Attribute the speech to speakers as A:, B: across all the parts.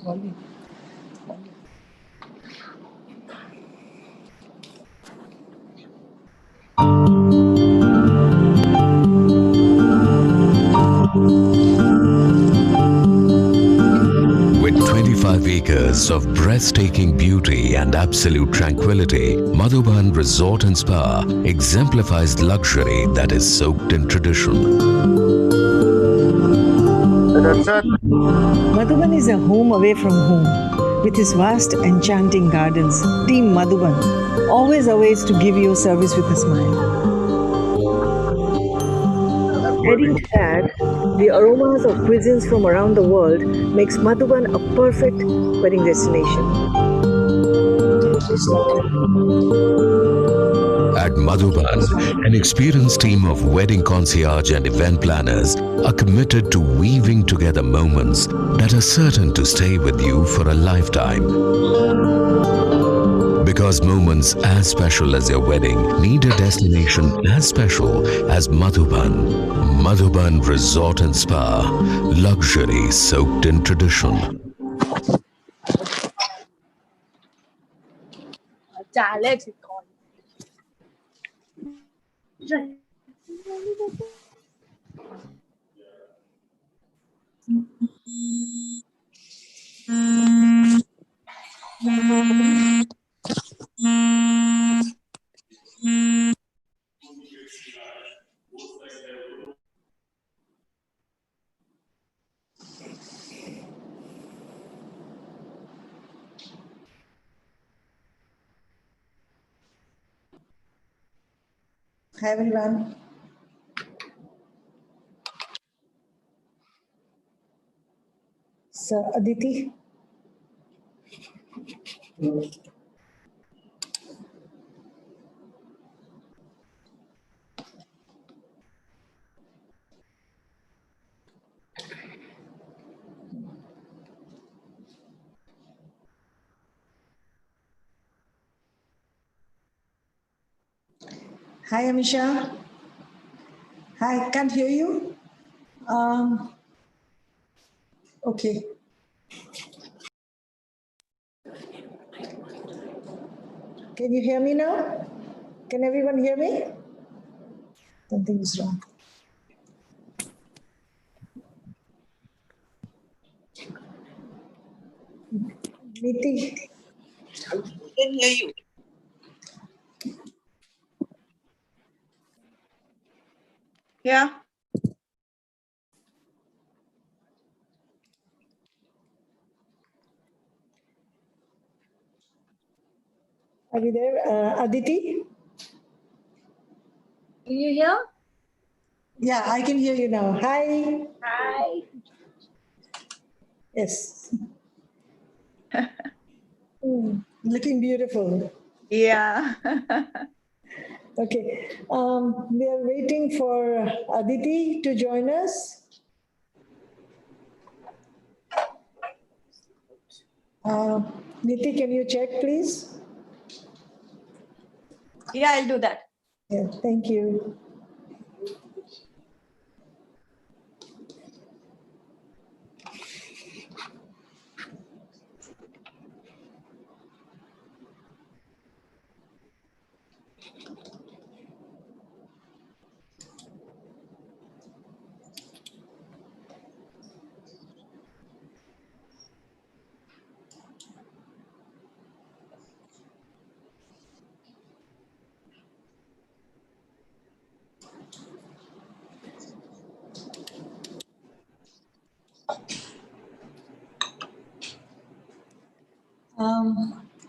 A: Volume.
B: With 25 acres of breathtaking beauty and absolute tranquility, Madhuban Resort and Spa exemplifies luxury that is soaked in tradition.
C: That's it.
A: Madhuban is a home away from home. With his vast, enchanting gardens, Team Madhuban always awaits to give you service with a smile. Adding to that, the aromas of cuisines from around the world makes Madhuban a perfect wedding destination.
B: At Madhuban, an experienced team of wedding concierge and event planners are committed to weaving together moments that are certain to stay with you for a lifetime. Because moments as special as your wedding need a destination as special as Madhuban. Madhuban Resort and Spa, luxury soaked in tradition.
D: Alex, it's on.
A: Hi everyone. So Aditi. Hi Ameesha. Hi, can't hear you. Okay. Can you hear me now? Can everyone hear me? Something is wrong. Niti.
D: I can hear you. Yeah.
A: Are you there? Aditi?
D: Can you hear?
A: Yeah, I can hear you now. Hi.
D: Hi.
A: Yes. Looking beautiful.
D: Yeah.
A: Okay. We are waiting for Aditi to join us. Niti, can you check, please?
D: Yeah, I'll do that.
A: Yeah, thank you.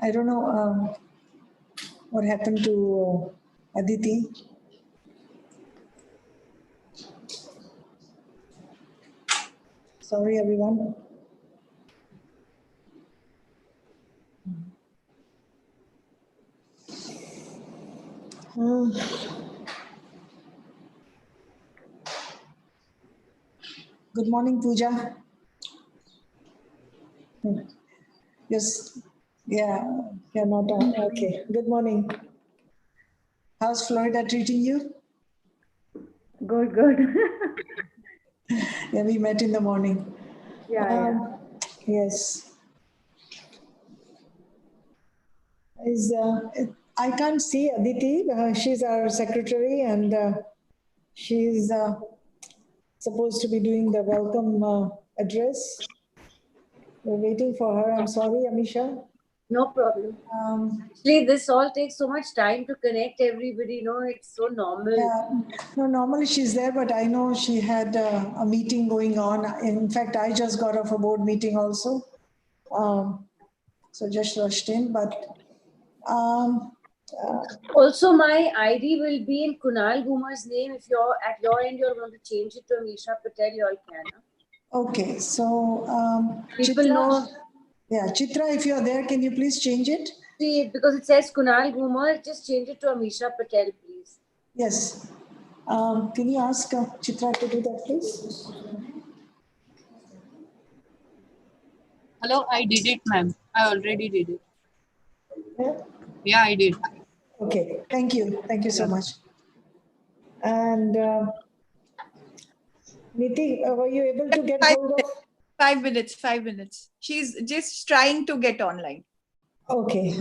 A: I don't know what happened to Aditi. Sorry, everyone. Good morning, Pooja. Yes. Yeah, you're not on. Okay. Good morning. How's Florida treating you?
D: Good, good.
A: Yeah, we met in the morning.
D: Yeah, yeah.
A: Yes. is I can't see Aditi. She's our secretary, and she's supposed to be doing the welcome address. We're waiting for her. I'm sorry, Ameesha.
D: No problem. Actually, this all takes so much time to connect everybody. No, it's so normal.
A: Yeah, no, normally she's there, but I know she had a meeting going on. In fact, I just got off a board meeting also. So just rushed in, but
D: Also, my ID will be in Kunal Gumar's name. If you're at your end, you're going to change it to Ameesha Patel, you all can. Huh?
A: okay. So
D: People
A: Chitra,
D: know.
A: Yeah, Chitra, if you're there, can you please change it?
D: See, because it says Kunal Gumar, just change it to Ameesha Patel, please.
A: Yes. Can you ask Chitra to do that, please?
C: Hello, I did it, ma'am. I already did it.
A: Yeah.
C: Yeah, I did.
A: Okay. Thank you. Thank you so much. And Niti, were you able to get hold of?
E: 5 minutes, 5 minutes. She's just trying to get online.
A: Okay.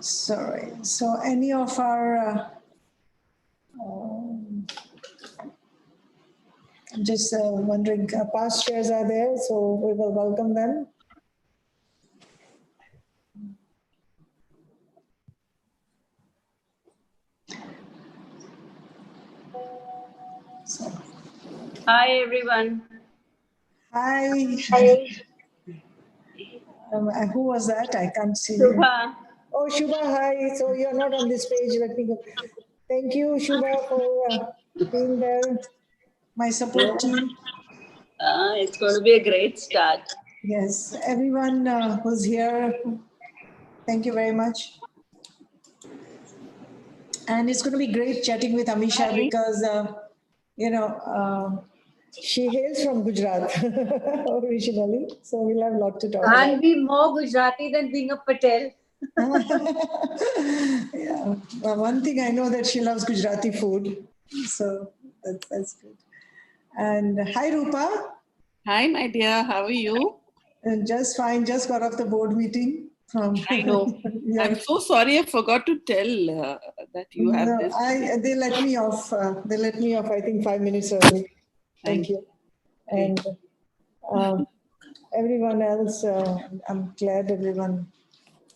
A: Sorry. So any of our, I'm just wondering, past chairs are there, so we will welcome them. So,
C: Hi, everyone.
A: hi.
D: Hi.
A: Who was that? I can't see.
C: Shubha.
A: Oh, Shubha, hi. So you're not on this page. Let me go. Thank you, Shubha, for being there. My support team.
C: It's going to be a great start.
A: Yes, everyone who's here, thank you very much. And it's going to be great chatting with Ameesha because, she hails from Gujarat originally. So we'll have a lot to talk about.
D: Can't be more Gujarati than being a Patel.
A: Yeah. Well, one thing I know that she loves Gujarati food. So that's good. And hi, Rupa.
C: Hi, my dear. How are you?
A: And just fine. Just got off the board meeting.
C: I know.
A: Yeah.
C: I'm so sorry. I forgot to tell that you have this.
A: They let me off. They let me off, I think, 5 minutes early. Thank you. And everyone else, I'm glad everyone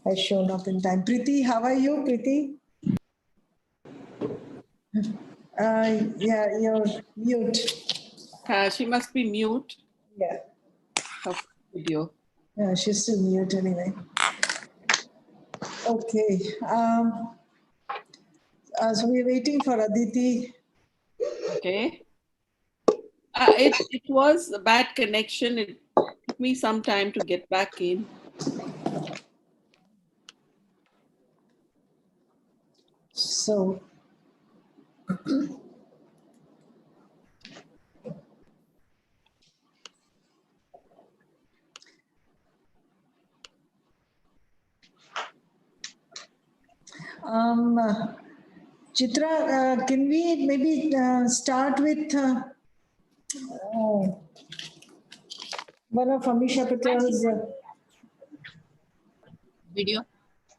A: has shown up in time. Preeti, how are you, Preeti? Yeah, you're mute.
C: She must be mute.
A: Yeah.
C: Of video.
A: Yeah, she's still mute anyway. Okay. So we're waiting for Aditi.
C: Okay. It was a bad connection. It took me some time to get back in.
A: So Chitra, can we maybe start with one of Ameesha Patel's
C: Video?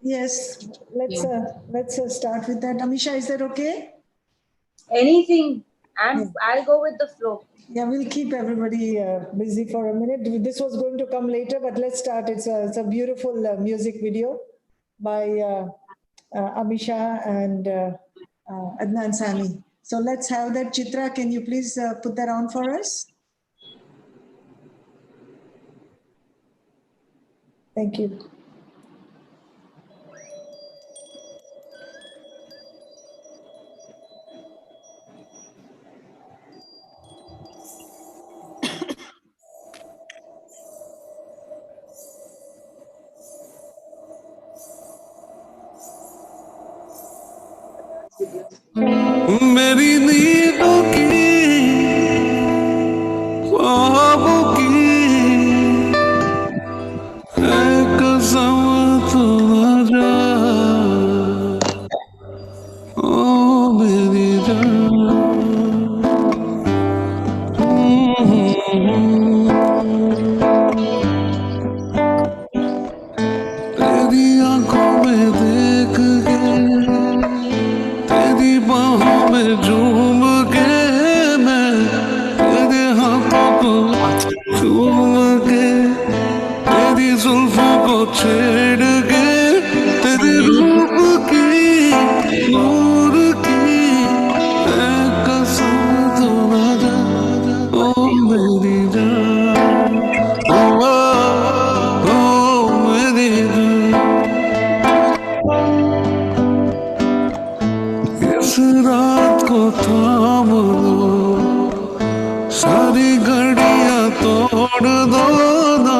A: yes, let's start with that. Ameesha, is that okay?
D: Anything. I'll go with the flow.
A: Yeah, we'll keep everybody busy for a minute. This was going to come later, but let's start. It's a beautiful music video by Ameesha and Adnan Sami. So let's have that. Chitra, can you please put that on for us? Thank you.
F: मेरी नींदों की ख्वाबों की है कसम तो न जा ओ मेरी जान तेरी में देख के तेरी बाहों में झूम के मैं तेरे हाथों को चूम के तेरी जुल्फों को छेड़ के तेरे रूप की नूर की है कसम तू ना जा ओ मेरी जान ओ मेरी जान इस रात को थाम लो सारी घड़ियां तोड़ दो ना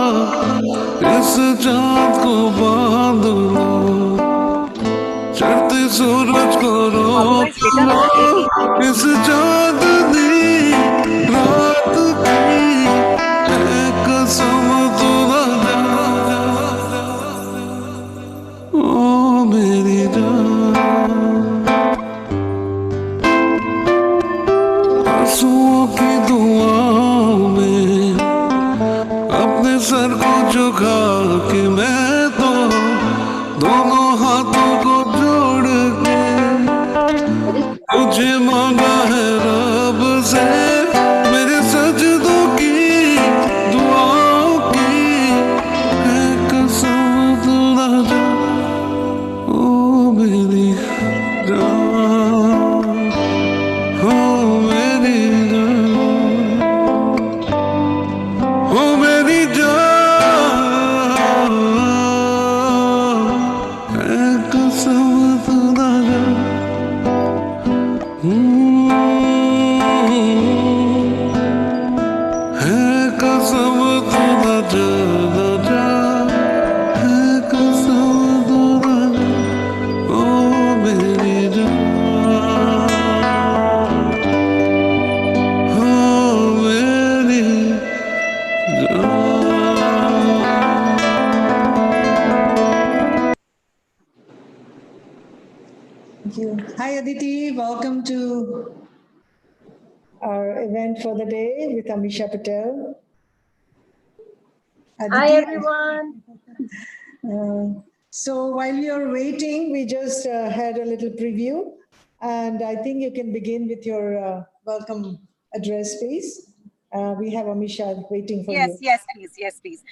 F: इस चाँद को बांध लो चढ़ते सूरज को रोक लो इस चांदनी रात की है कसम तू ना जा ओ मेरी जान आंसुओं की दुआओं में अपने सर को झुका के मैं तो दोनों हाथों को जोड़ के तुझे मांगा है रब से मेरे सजदों की दुआओं की है कसम तू ना जा ओ मेरी जान ओ मेरी जान ओ मेरी जान है कसम तू ना जा है कसम तू ना जा ना जा है कसम तू ना जा ओ मेरी जान ओ मेरी
A: Thank you. Hi, Aditi. Welcome to our event for the day with Ameesha Patel.
D: Hi, everyone.
A: So while you're waiting, we just had a little preview, and I think you can begin with your welcome address, please. We have Ameesha waiting for you.
G: Yes, please. Yes, please.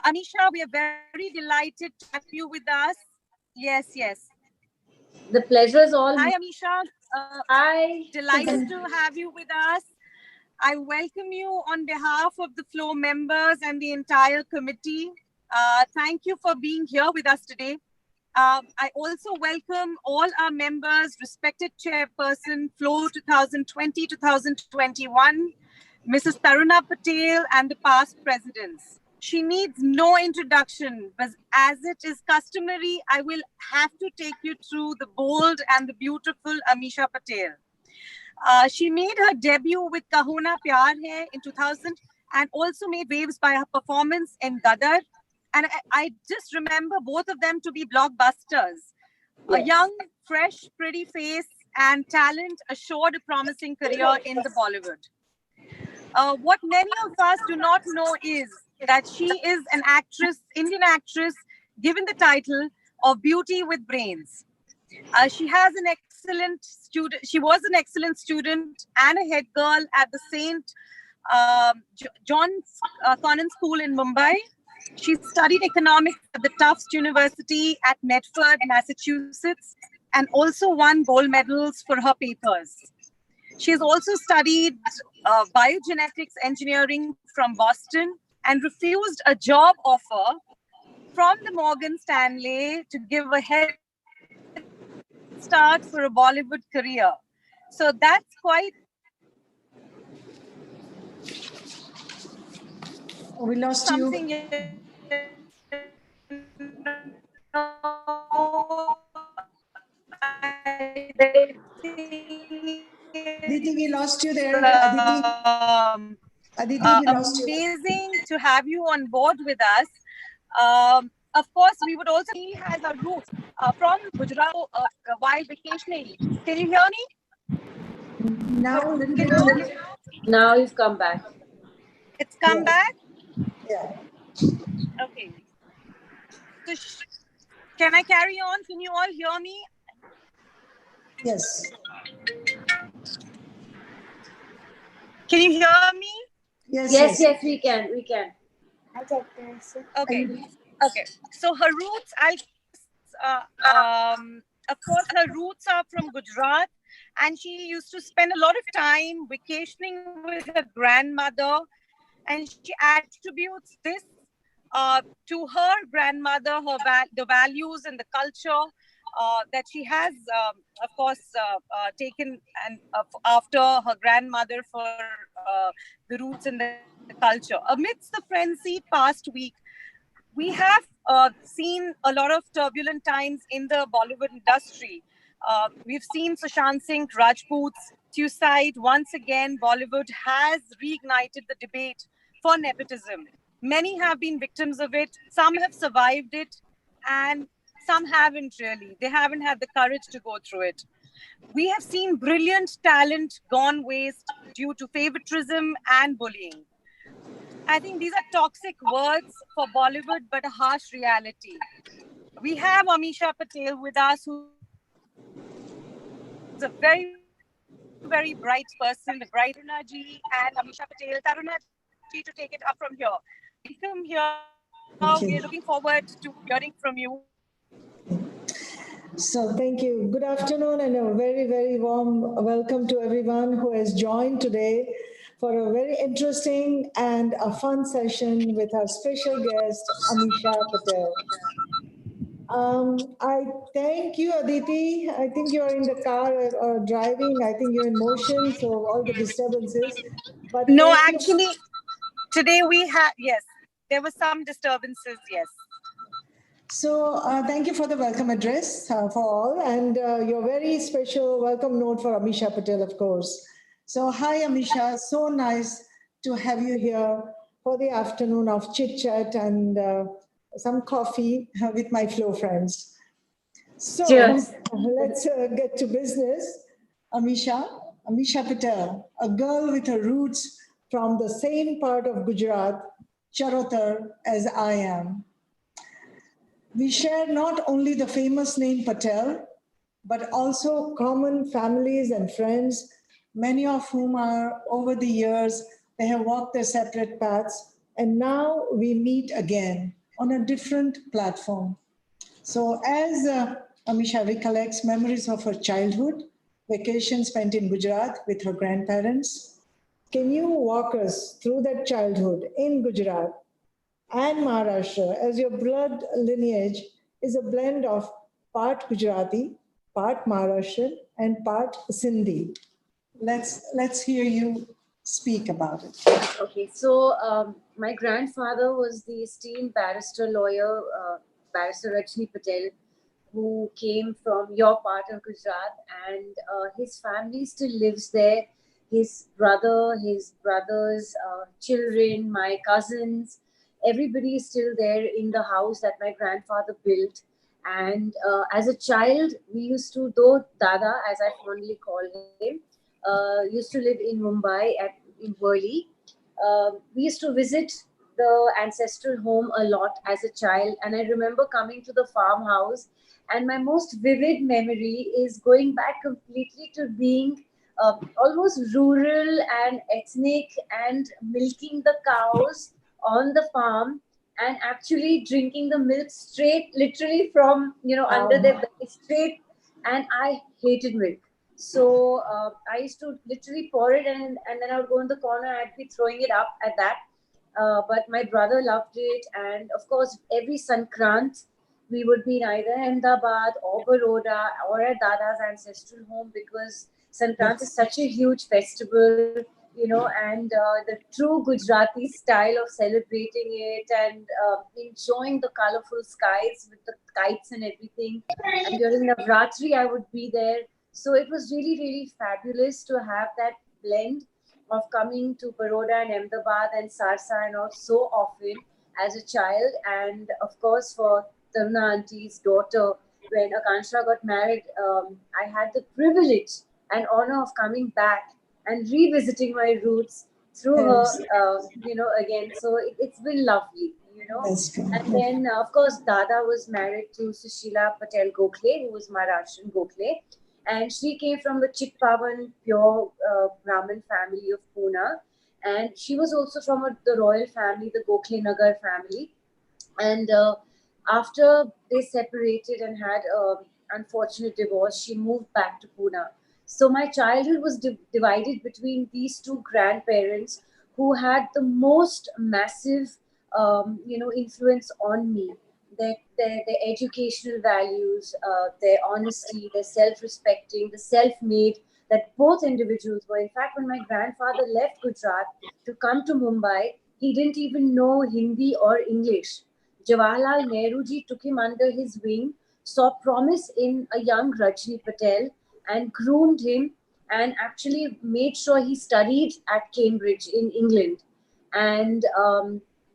G: Ameesha, we are very delighted to have you with us. Yes.
D: The pleasure is all.
G: Hi, Ameesha.
D: Hi.
G: Delighted to have you with us. I welcome you on behalf of the FLO members and the entire committee. Thank you for being here with us today. I also welcome all our members, respected chairperson, FLO 2020-2021, Mrs. Taruna Patel, and the past presidents. She needs no introduction, but as it is customary, I will have to take you through the bold and the beautiful Ameesha Patel. She made her debut with Kahona Pyar Hai in 2000 and also made waves by her performance in Gadar. And I just remember both of them to be blockbusters.
D: Yes.
G: A young, fresh, pretty face and talent assured a promising career in the Bollywood. What many of us do not know is that she is an actress, Indian actress, given the title of Beauty with Brains. She has an excellent student. She was an excellent student and a head girl at the St. John Connon School in Mumbai. She studied economics at the Tufts University at Medford, Massachusetts, and also won gold medals for her papers. She has also studied biogenetics engineering from Boston and refused a job offer from the Morgan Stanley to give a head start for a Bollywood career. So that's quite...
A: We lost
G: something
A: you. Aditi, we lost you there. Aditi, we lost you.
G: Amazing to have you on board with us. Of course, we would also... He has a route from Gujarat while vacationing. Can you hear me?
A: Now, a little bit.
D: Now you've come back.
G: It's come
A: Yeah.
G: back?
A: Yeah.
G: Okay. Can I carry on? Can you all hear me?
A: Yes.
G: Can you hear me?
A: Yes,
D: Yes, yes, we can. We can.
G: Okay. Okay. So her roots, of course, her roots are from Gujarat, and she used to spend a lot of time vacationing with her grandmother, and she attributes this to her grandmother, the values and the culture that she has, of course, taken and after her grandmother for the roots and the culture. Amidst the frenzied past week, we have seen a lot of turbulent times in the Bollywood industry. We've seen Sushant Singh Rajput's suicide. Once again, Bollywood has reignited the debate for nepotism. Many have been victims of it. Some have survived it, and some haven't really. They haven't had the courage to go through it. We have seen brilliant talent gone waste due to favoritism and bullying. I think these are toxic words for Bollywood, but a harsh reality. We have Ameesha Patel with us, who's a very, very bright person, a bright Tarunaji, and Ameesha Patel, Tarunaji, to take it up from here. Welcome here.
A: Thank
G: We're
A: you.
G: looking forward to hearing from you.
A: So thank you. Good afternoon and a very, very warm welcome to everyone who has joined today for a very interesting and a fun session with our special guest, Ameesha Patel. I thank you, Aditi. I think you're in the car or driving. I think you're in motion, so all the disturbances. But
G: No,
A: thank you.
G: actually, today we have, yes, there were some disturbances, yes.
A: So thank you for the welcome address for all, and your very special welcome note for Ameesha Patel, of course. So hi, Ameesha. So nice to have you here for the afternoon of chit chat and some coffee with my FLO friends. So
D: Cheers.
A: let's get to business. Ameesha Patel, a girl with her roots from the same part of Gujarat, Charotar, as I am. We share not only the famous name Patel, but also common families and friends, many of whom are over the years, they have walked their separate paths, and now we meet again on a different platform. So as Ameesha recollects memories of her childhood, vacation spent in Gujarat with her grandparents, can you walk us through that childhood in Gujarat and Maharashtra, as your blood lineage is a blend of part Gujarati, part Maharashtrian, and part Sindhi? Let's hear you speak about it.
D: Okay, so my grandfather was the esteemed barrister lawyer, Barrister Rajni Patel, who came from your part of Gujarat, and his family still lives there. His brother, his brothers, children, my cousins, everybody is still there in the house that my grandfather built. And as a child, we used to, though Dada, as I fondly call him, used to live in Mumbai in Worli. We used to visit the ancestral home a lot as a child, and I remember coming to the farmhouse, and my most vivid memory is going back completely to being almost rural and ethnic and milking the cows on the farm and actually drinking the milk straight, literally from, under their belly straight. And I hated milk. So I used to literally pour it, and then I would go in the corner, I'd be throwing it up at that. But my brother loved it. And of course, every Sankrant, we would be in either Ahmedabad or Baroda or at Dada's ancestral home, because Sankrant is such a huge festival, and the true Gujarati style of celebrating it and enjoying the colorful skies with the kites and everything. And during Navratri, I would be there. So it was really, really fabulous to have that blend of coming to Baroda and Ahmedabad and Sarsa and all so often as a child. And of course, for Taruna Auntie's daughter, when Akansha got married, I had the privilege and honor of coming back and revisiting my roots through her, again. So it's been lovely. you know.
A: That's true.
D: And then, of course, Dada was married to Sushila Patel Gokhale, who was Maharashtrian Gokhale. And she came from the Chitpavan pure Brahmin family of Pune. And she was also from the royal family, the Gokhale Nagar family. And after they separated and had an unfortunate divorce, she moved back to Pune. So my childhood was divided between these two grandparents who had the most massive, influence on me. Their educational values, their honesty, their self-respecting, the self-made, that both individuals were. In fact, when my grandfather left Gujarat to come to Mumbai, he didn't even know Hindi or English. Jawaharlal Nehru ji took him under his wing, saw promise in a young Rajni Patel, and groomed him, and actually made sure he studied at Cambridge in England. And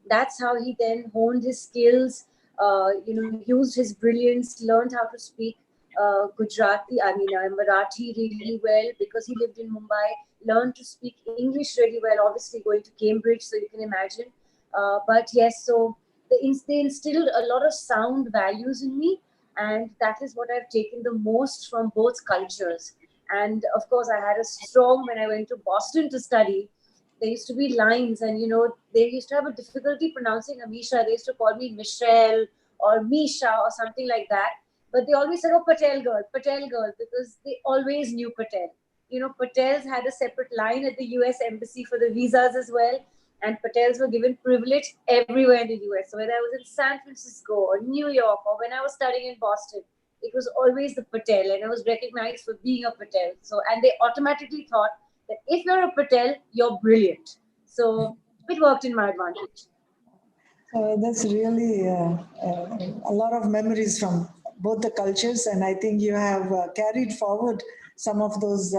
D: that's how he then honed his skills, used his brilliance, learned how to speak Gujarati, Marathi really well because he lived in Mumbai, learned to speak English really well, obviously going to Cambridge, so you can imagine. But yes, so they instilled a lot of sound values in me, and that is what I've taken the most from both cultures. And of course, I had a strong, when I went to Boston to study, there used to be lines, and they used to have a difficulty pronouncing Ameesha. They used to call me Michelle or Misha or something like that. But they always said, oh, Patel girl, because they always knew Patel. Patels had a separate line at the US Embassy for the visas as well. And Patels were given privilege everywhere in the US. So whether I was in San Francisco or New York or when I was studying in Boston, it was always the Patel, and I was recognized for being a Patel. So, and they automatically thought that if you're a Patel, you're brilliant. So it worked in my advantage.
A: That's really a lot of memories from both the cultures, and I think you have carried forward some of those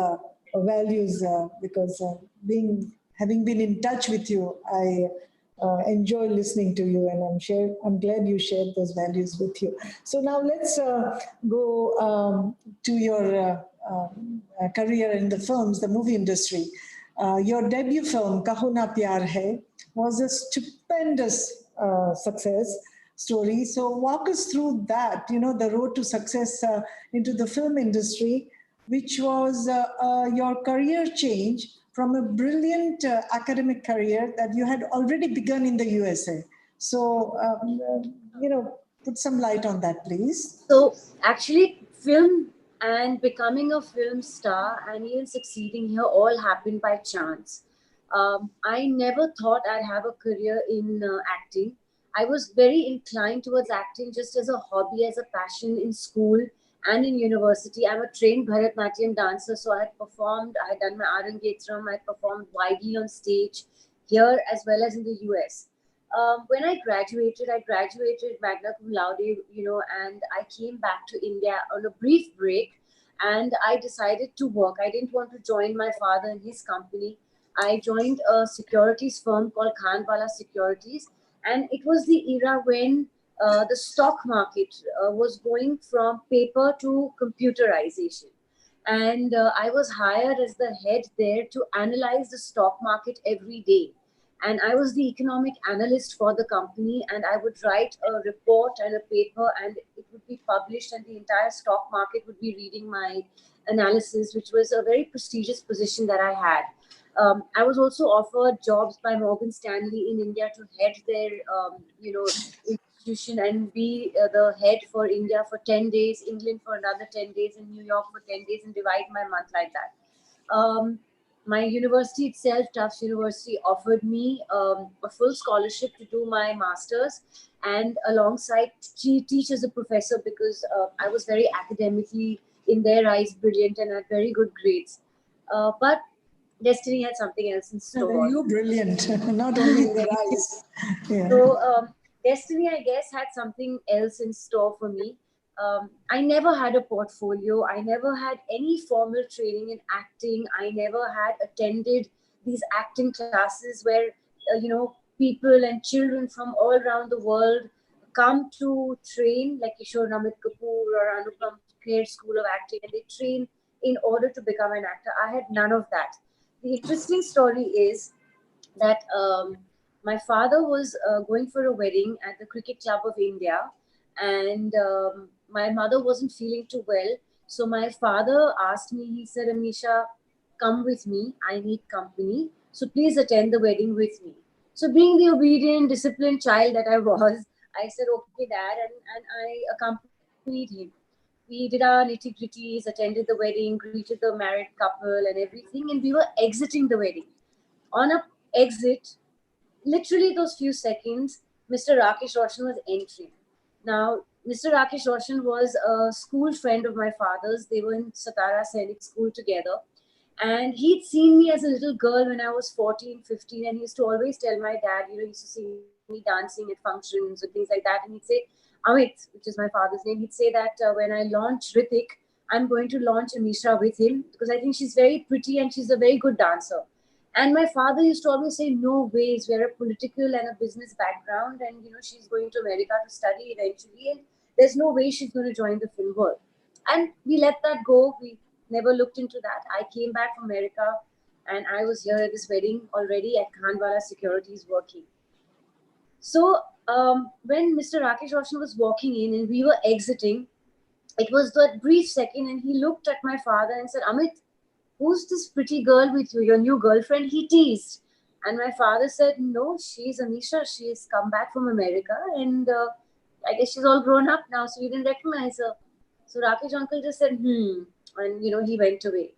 A: values because having been in touch with you, I enjoy listening to you, and I'm glad you shared those values with you. So now let's go to your career in the films, the movie industry. Your debut film, Kaho Na Pyar Hai, was a stupendous success story. So walk us through that, the road to success into the film industry, which was your career change from a brilliant academic career that you had already begun in the USA. So, put some light on that, please.
D: So actually, film and becoming a film star and even succeeding here all happened by chance. I never thought I'd have a career in acting. I was very inclined towards acting just as a hobby, as a passion in school and in university. I'm a trained Bharatanatyam dancer, so I had performed, I had done my Arangetram, I had performed widely on stage here as well as in the US. When I graduated magna cum laude, and I came back to India on a brief break, and I decided to work. I didn't want to join my father in his company. I joined a securities firm called Khanwala Securities, and it was the era when the stock market was going from paper to computerization. And I was hired as the head there to analyze the stock market every day. And I was the economic analyst for the company, and I would write a report and a paper, and it would be published, and the entire stock market would be reading my analysis, which was a very prestigious position that I had. I was also offered jobs by Morgan Stanley in India to head their, institution and be the head for India for 10 days, England for another 10 days, and New York for 10 days, and divide my month like that. My university itself, Tufts University, offered me a full scholarship to do my master's and alongside teach as a professor because I was very academically, in their eyes, brilliant and had very good grades. But destiny had something else in store.
A: You're brilliant, not only in their eyes. Yeah.
D: So destiny, I guess, had something else in store for me. I never had a portfolio. I never had any formal training in acting. I never had attended these acting classes where, people and children from all around the world come to train, like Kishore Namit Kapoor or Anupam Kher School of Acting, and they train in order to become an actor. I had none of that. The interesting story is that my father was going for a wedding at the Cricket Club of India, and my mother wasn't feeling too well. So my father asked me, he said, Ameesha, come with me. I need company. So please attend the wedding with me. So being the obedient, disciplined child that I was, I said, okay, Dad, and I accompanied him. We did our nitty-gritties, attended the wedding, greeted the married couple and everything, and we were exiting the wedding. On a exit, literally those few seconds, Mr. Rakesh Roshan was entering. Now, Mr. Rakesh Roshan was a school friend of my father's. They were in Satara Sainik School together. And he'd seen me as a little girl when I was 14, 15. And he used to always tell my dad, he used to see me dancing at functions and things like that. And he'd say, Amit, which is my father's name, he'd say that when I launch Ritik, I'm going to launch Ameesha with him because I think she's very pretty and she's a very good dancer. And my father used to always say, no ways, we're a political and a business background and, she's going to America to study eventually and there's no way she's going to join the film world. And we let that go. We never looked into that. I came back from America and I was here at this wedding already at Khanwala Securities working. So when Mr. Rakesh Roshan was walking in and we were exiting, it was that brief second and he looked at my father and said, Amit, who's this pretty girl with you, your new girlfriend? He teased. And my father said, no, she's Ameesha. She's come back from America and I guess she's all grown up now, so we didn't recognize her. So Rakesh uncle just said, and he went away.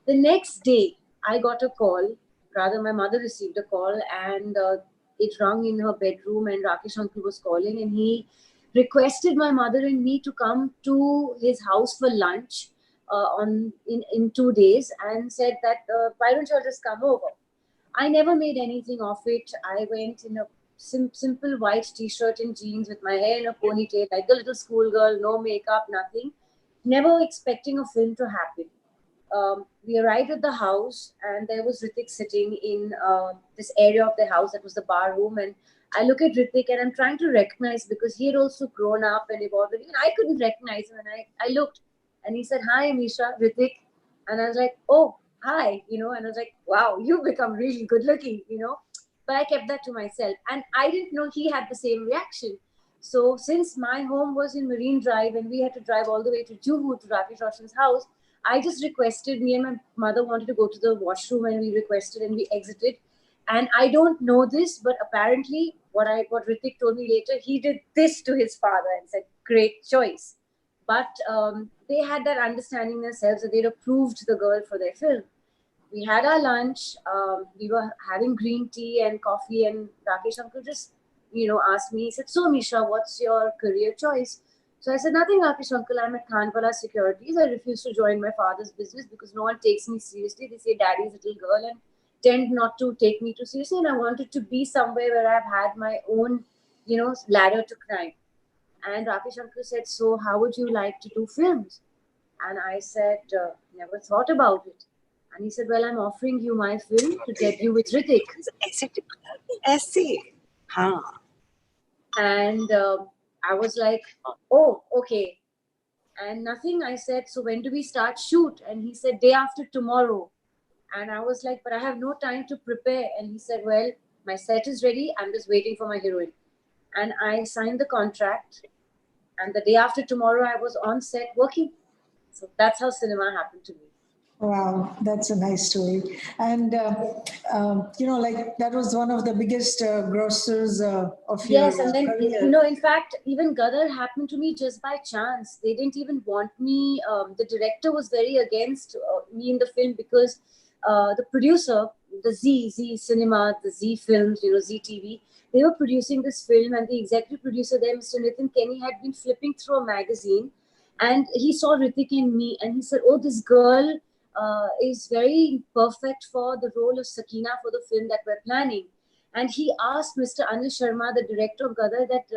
D: The next day, I got a call, rather my mother received a call and it rang in her bedroom and Rakesh uncle was calling and he requested my mother and me to come to his house for lunch in 2 days and said that why don't you all just come over. I never made anything of it. I went in a simple white t-shirt and jeans with my hair in a ponytail like a little schoolgirl, no makeup, nothing, never expecting a film to happen. We arrived at the house and there was Ritik sitting in this area of the house that was the bar room, and I look at Ritik and I'm trying to recognize because he had also grown up and evolved and I couldn't recognize him, and I looked and he said, hi Ameesha, Ritik. And I was like, oh, hi, and I was like, wow, you've become really good looking, but I kept that to myself and I didn't know he had the same reaction. So since my home was in Marine Drive and we had to drive all the way to Juhu to Rakesh Roshan's house, I just requested, me and my mother wanted to go to the washroom and we requested and we exited. And I don't know this, but apparently what Ritik told me later, he did this to his father and said, great choice. But they had that understanding themselves that they'd approved the girl for their film. We had our lunch. We were having green tea and coffee and Rakesh uncle just, asked me, he said, so Ameesha, what's your career choice? So I said, nothing, Rakesh uncle, I'm at Khanwala Securities. I refuse to join my father's business because no one takes me seriously. They say daddy's little girl and tend not to take me too seriously. And I wanted to be somewhere where I've had my own, ladder to climb. And Rakesh uncle said, so how would you like to do films? And I said, never thought about it. And he said, well, I'm offering you my film to debut with Ritik. And I was like, oh, okay. And nothing, I said, so when do we start shoot? And he said, day after tomorrow. And I was like, but I have no time to prepare. And he said, well, my set is ready. I'm just waiting for my heroine. And I signed the contract. And the day after tomorrow, I was on set working. So that's how cinema happened to me.
A: Wow, that's a nice story. And, that was one of the biggest grossers of your
D: Yes, and then,
A: career.
D: in fact, even Gadar happened to me just by chance. They didn't even want me. The director was very against me in the film because the producer, the Z Cinema, the Z Films, Z TV, they were producing this film and the executive producer there, Mr. Nitin Kenny, had been flipping through a magazine and he saw Ritik in me and he said, oh, this girl is very perfect for the role of Sakina for the film that we're planning. And he asked Mr. Anil Sharma, the director of Gadar, that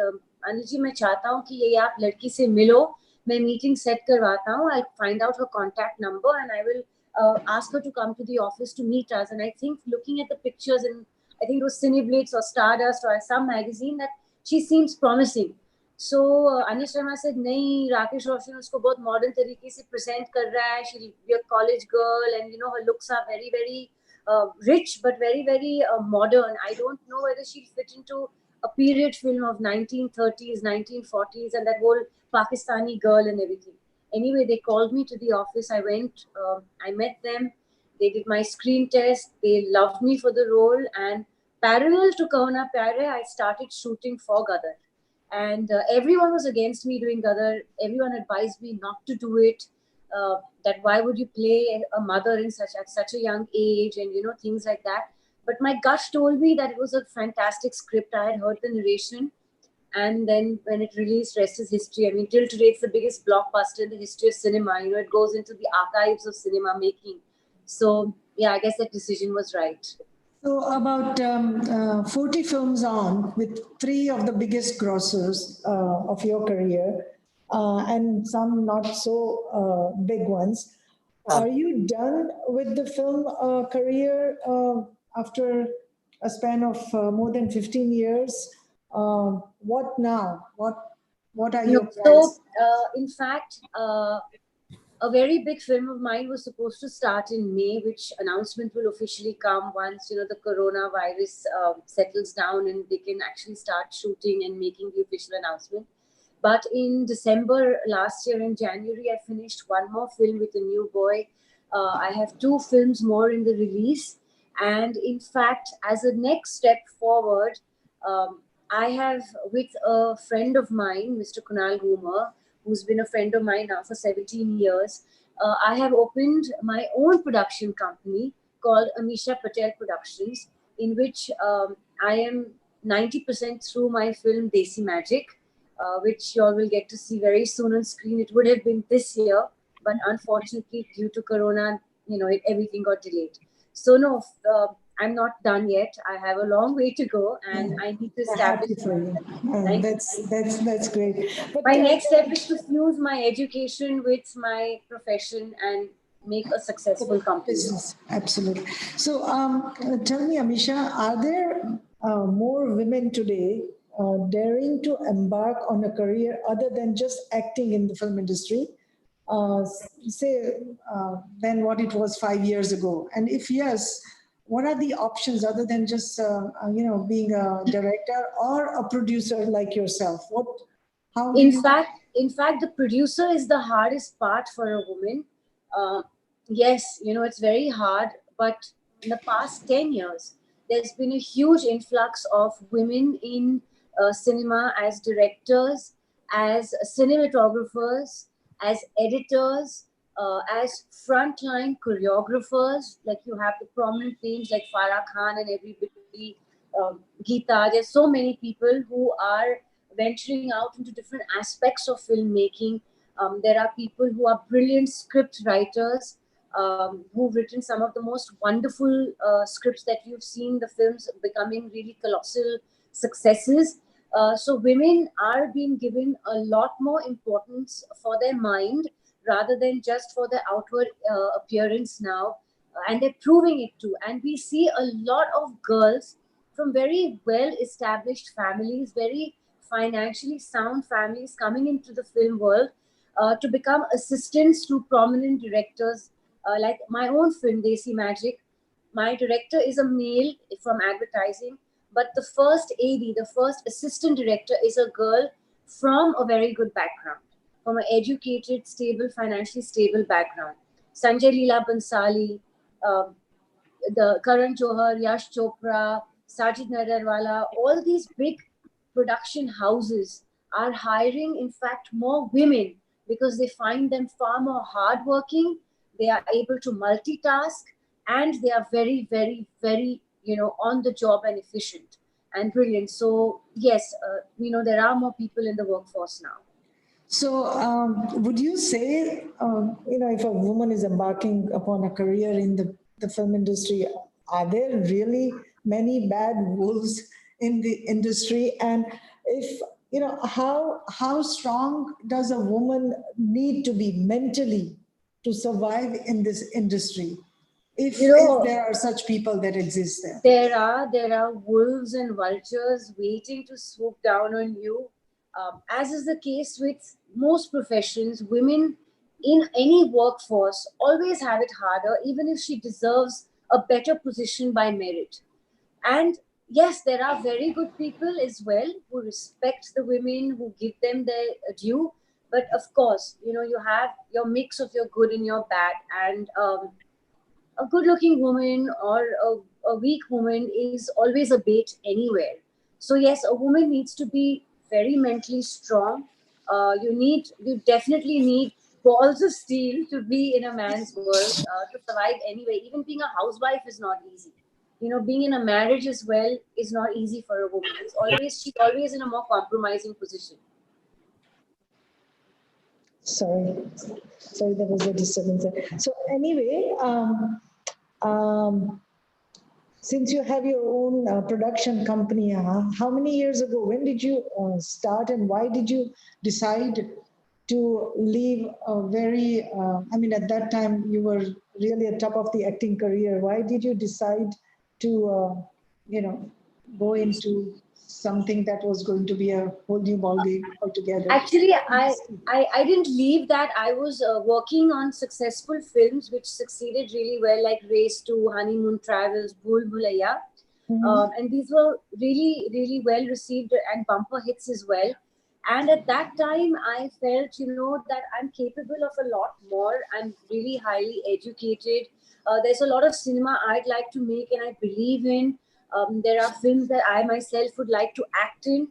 D: Anil ji, मैं चाहता हूँ कि ये आप लड़की से मिलो, मैं meeting set करवाता हूँ, I'll find out her contact number and I will ask her to come to the office to meet us. And I think looking at the pictures in, I think it was Cineblitz or Stardust or some magazine, that she seems promising. So Anil Sharma said, नहीं, Rakesh Roshan उसको बहुत modern तरीके से present कर रहा है. She'll be a college girl and her looks are very, very rich but very, very modern. I don't know whether she'll fit into a period film of 1930s, 1940s, and that whole Pakistani girl and everything. Anyway, they called me to the office. I went, I met them. They did my screen test. They loved me for the role. And parallel to Kahuna Pyare, I started shooting for Gadar. And everyone was against me doing Gadar. Everyone advised me not to do it. That why would you play a mother in at such a young age, and things like that. But my gut told me that it was a fantastic script. I had heard the narration, and then when it released, rest is history. I mean, till today, it's the biggest blockbuster in the history of cinema. It goes into the archives of cinema making. So yeah, I guess that decision was right.
A: So about 40 films on, with 3 of the biggest grossers of your career, and some not so big ones. Are you done with the film career after a span of more than 15 years? What now? What are your plans?
D: So, in fact, a very big film of mine was supposed to start in May, which announcement will officially come once the coronavirus settles down and they can actually start shooting and making the official announcement. But in December last year, in January, I finished one more film with a new boy. I have 2 films more in the release. And in fact, as a next step forward, I have, with a friend of mine, Mr. Kunal Goomer, who's been a friend of mine now for 17 years, I have opened my own production company called Ameesha Patel Productions, in which I am 90% through my film Desi Magic, which you all will get to see very soon on screen. It would have been this year, but unfortunately, due to Corona, everything got delayed. So no, I'm not done yet. I have a long way to go, and I need to establish.
A: That's great. But
D: my next step is to fuse my education with my profession and make a successful company.
A: Business, absolutely. So, tell me, Ameesha, are there more women today daring to embark on a career other than just acting in the film industry? Than what it was 5 years ago? And if yes, what are the options other than just being a director or a producer like yourself?
D: In fact, the producer is the hardest part for a woman. Yes, it's very hard, but in the past 10 years, there's been a huge influx of women in cinema as directors, as cinematographers, as editors, as frontline choreographers. Like you have the prominent names like Farah Khan and everybody, Geeta. There's so many people who are venturing out into different aspects of filmmaking. There are people who are brilliant script writers, who've written some of the most wonderful scripts that you've seen, the films becoming really colossal successes. So women are being given a lot more importance for their mind rather than just for their outward appearance now. And they're proving it too. And we see a lot of girls from very well-established families, very financially sound families coming into the film world to become assistants to prominent directors. Like my own film, Desi Magic, my director is a male from advertising, but the first AD, the first assistant director is a girl from a very good background, from an educated, stable, financially stable background. Sanjay Leela Bansali, the Karan Johar, Yash Chopra, Sajid Nadarwala, all these big production houses are hiring, in fact, more women because they find them far more hardworking. They are able to multitask, and they are very, very, very, on the job and efficient and brilliant. So yes, there are more people in the workforce now.
A: So would you say, if a woman is embarking upon a career in the film industry, are there really many bad wolves in the industry? And if, how strong does a woman need to be mentally to survive in this industry? If there are such people that exist there.
D: There are wolves and vultures waiting to swoop down on you. As is the case with most professions, women in any workforce always have it harder, even if she deserves a better position by merit. And yes, there are very good people as well who respect the women, who give them their due. But of course, you have your mix of your good and your bad. And a good looking woman or a weak woman is always a bait anywhere. So yes, a woman needs to be very mentally strong. You definitely need balls of steel to be in a man's world, to survive anyway. Even being a housewife is not easy. Being in a marriage as well is not easy for a woman. She's always in a more compromising position.
A: Sorry, there was a disturbance there. So anyway, since you have your own production company, how many years ago, when did you start, and why did you decide to leave a very, at that time you were really at top of the acting career. Why did you decide to, go into something that was going to be a whole new ballgame altogether?
D: Actually, I didn't leave that. I was working on successful films which succeeded really well, like Race to, Honeymoon Travels, Bhool Bhulaiya. And these were really, really well received and bumper hits as well. And at that time, I felt, that I'm capable of a lot more. I'm really highly educated. There's a lot of cinema I'd like to make and I believe in. There are films that I myself would like to act in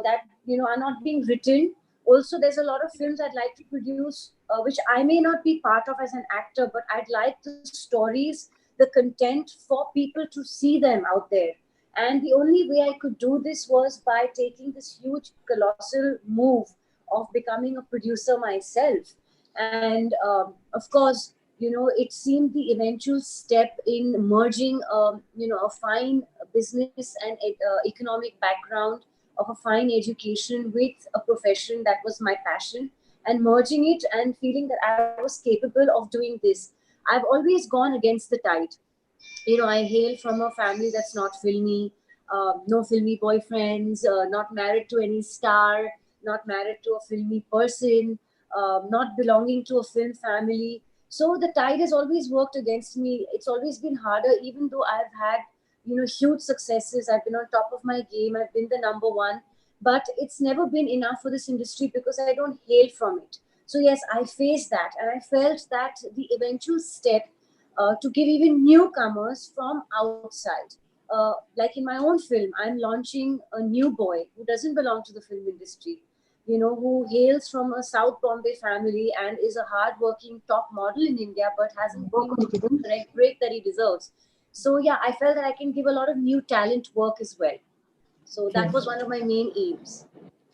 D: that, are not being written. Also, there's a lot of films I'd like to produce, which I may not be part of as an actor, but I'd like the stories, the content for people to see them out there. And the only way I could do this was by taking this huge, colossal move of becoming a producer myself. And of course, it seemed the eventual step in merging, a fine business and economic background of a fine education with a profession that was my passion, and merging it and feeling that I was capable of doing this. I've always gone against the tide. I hail from a family that's not filmy, no filmy boyfriends, not married to any star, not married to a filmy person, not belonging to a film family. So the tide has always worked against me. It's always been harder, even though I've had, huge successes. I've been on top of my game. I've been the number one. But it's never been enough for this industry because I don't hail from it. So yes, I faced that. And I felt that the eventual step to give even newcomers from outside. Like in my own film, I'm launching a new boy who doesn't belong to the film industry, who hails from a South Bombay family and is a hardworking top model in India, but hasn't been given the break that he deserves. So yeah, I felt that I can give a lot of new talent work as well. So that was one of my main aims.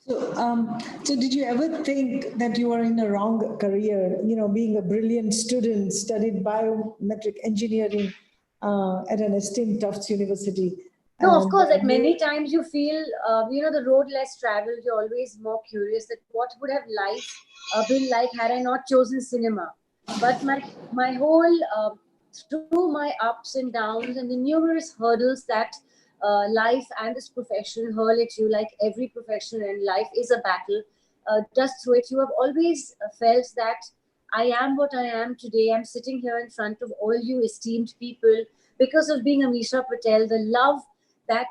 A: So did you ever think that you were in a wrong career, being a brilliant student, studied biometric engineering at an esteemed Tufts University?
D: No, of course, like many times you feel, the road less traveled, you're always more curious that what would have life been like had I not chosen cinema. But my whole, through my ups and downs and the numerous hurdles that life and this profession hurl at you, like every profession in life is a battle, just through it, you have always felt that I am what I am today. I'm sitting here in front of all you esteemed people because of being Ameesha Patel, the love that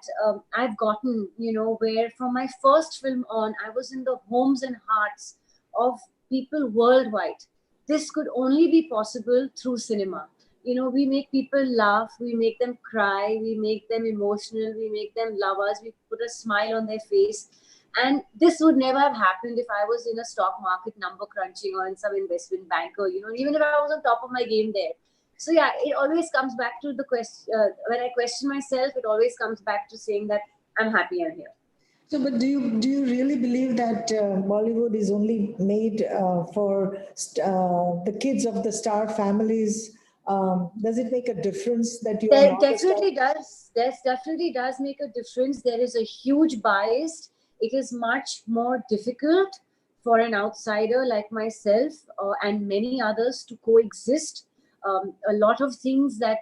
D: I've gotten, where from my first film on, I was in the homes and hearts of people worldwide. This could only be possible through cinema. We make people laugh, we make them cry, we make them emotional, we make them love us, we put a smile on their face. And this would never have happened if I was in a stock market number crunching or in some investment banker, even if I was on top of my game there. So yeah, it always comes back to the question. When I question myself, it always comes back to saying that I'm happy I'm here.
A: So, but do you really believe that Bollywood is only made for the kids of the star families? Does it make a difference that you are
D: There
A: not
D: definitely does. There definitely does make a difference. There is a huge bias. It is much more difficult for an outsider like myself and many others to coexist. A lot of things that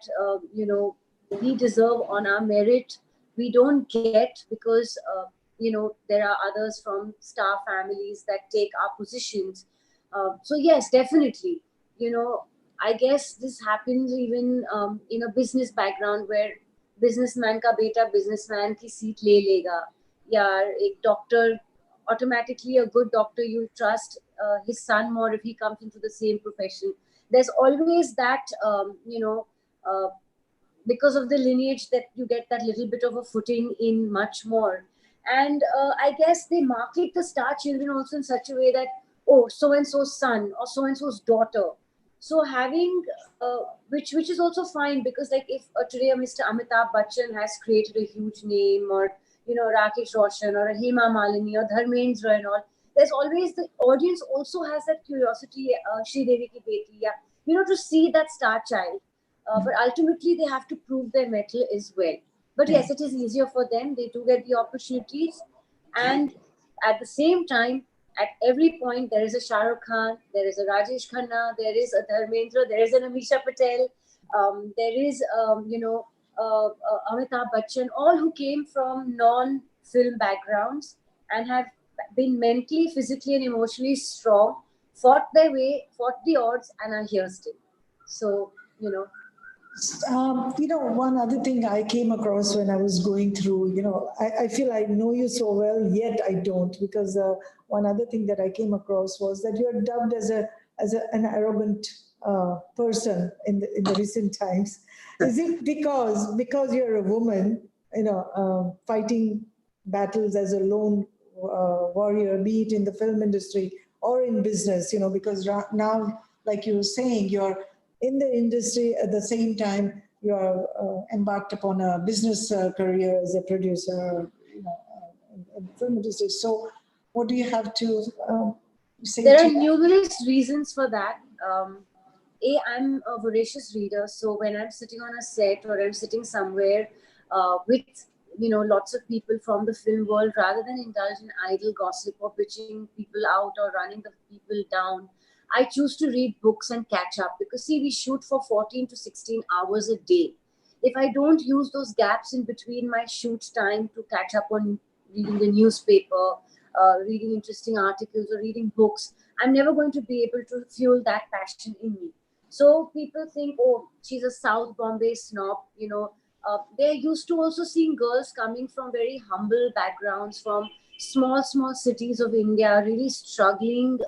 D: we deserve on our merit, we don't get because there are others from star families that take our positions. So yes, definitely, I guess this happens even in a business background where businessman ka beta businessman ki seat le lega. Yeah, a doctor, automatically a good doctor, you trust his son more if he comes into the same profession. There's always that, uh, because of the lineage, that you get that little bit of a footing in much more. And I guess they market the star children also in such a way that, oh, so and so's son or so and so's daughter. So having, which is also fine, because like if today a Mr. Amitabh Bachchan has created a huge name, or Rakesh Roshan or a Hema Malini or Dharmendra and all, there's always the audience also has that curiosity, Shri Devi ki beti, yeah, to see that star child. But ultimately, they have to prove their mettle as well. But yes, it is easier for them. They do get the opportunities. And at the same time, at every point, there is a Shah Rukh Khan, there is a Rajesh Khanna, there is a Dharmendra, there is an Ameesha Patel, there is, Amitabh Bachchan, all who came from non-film backgrounds and have been mentally, physically, and emotionally strong, fought their way, fought the odds, and are here still. So,
A: one other thing I came across when I was going through, I feel I know you so well, yet I don't, because one other thing that I came across was that you are dubbed as an arrogant person in the recent times. Is it because you're a woman, fighting battles as a lone warrior, be it in the film industry or in business, because now, like you were saying, you're in the industry at the same time you are embarked upon a business career as a producer, in the film industry. So, what do you have to say?
D: There are numerous reasons for that. I'm a voracious reader, so when I'm sitting on a set or I'm sitting somewhere with lots of people from the film world, rather than indulge in idle gossip or pitching people out or running the people down, I choose to read books and catch up, because see, we shoot for 14 to 16 hours a day. If I don't use those gaps in between my shoot time to catch up on reading the newspaper, reading interesting articles or reading books, I'm never going to be able to fuel that passion in me. So people think, oh, she's a South Bombay snob, they're used to also seeing girls coming from very humble backgrounds, from small cities of India, really struggling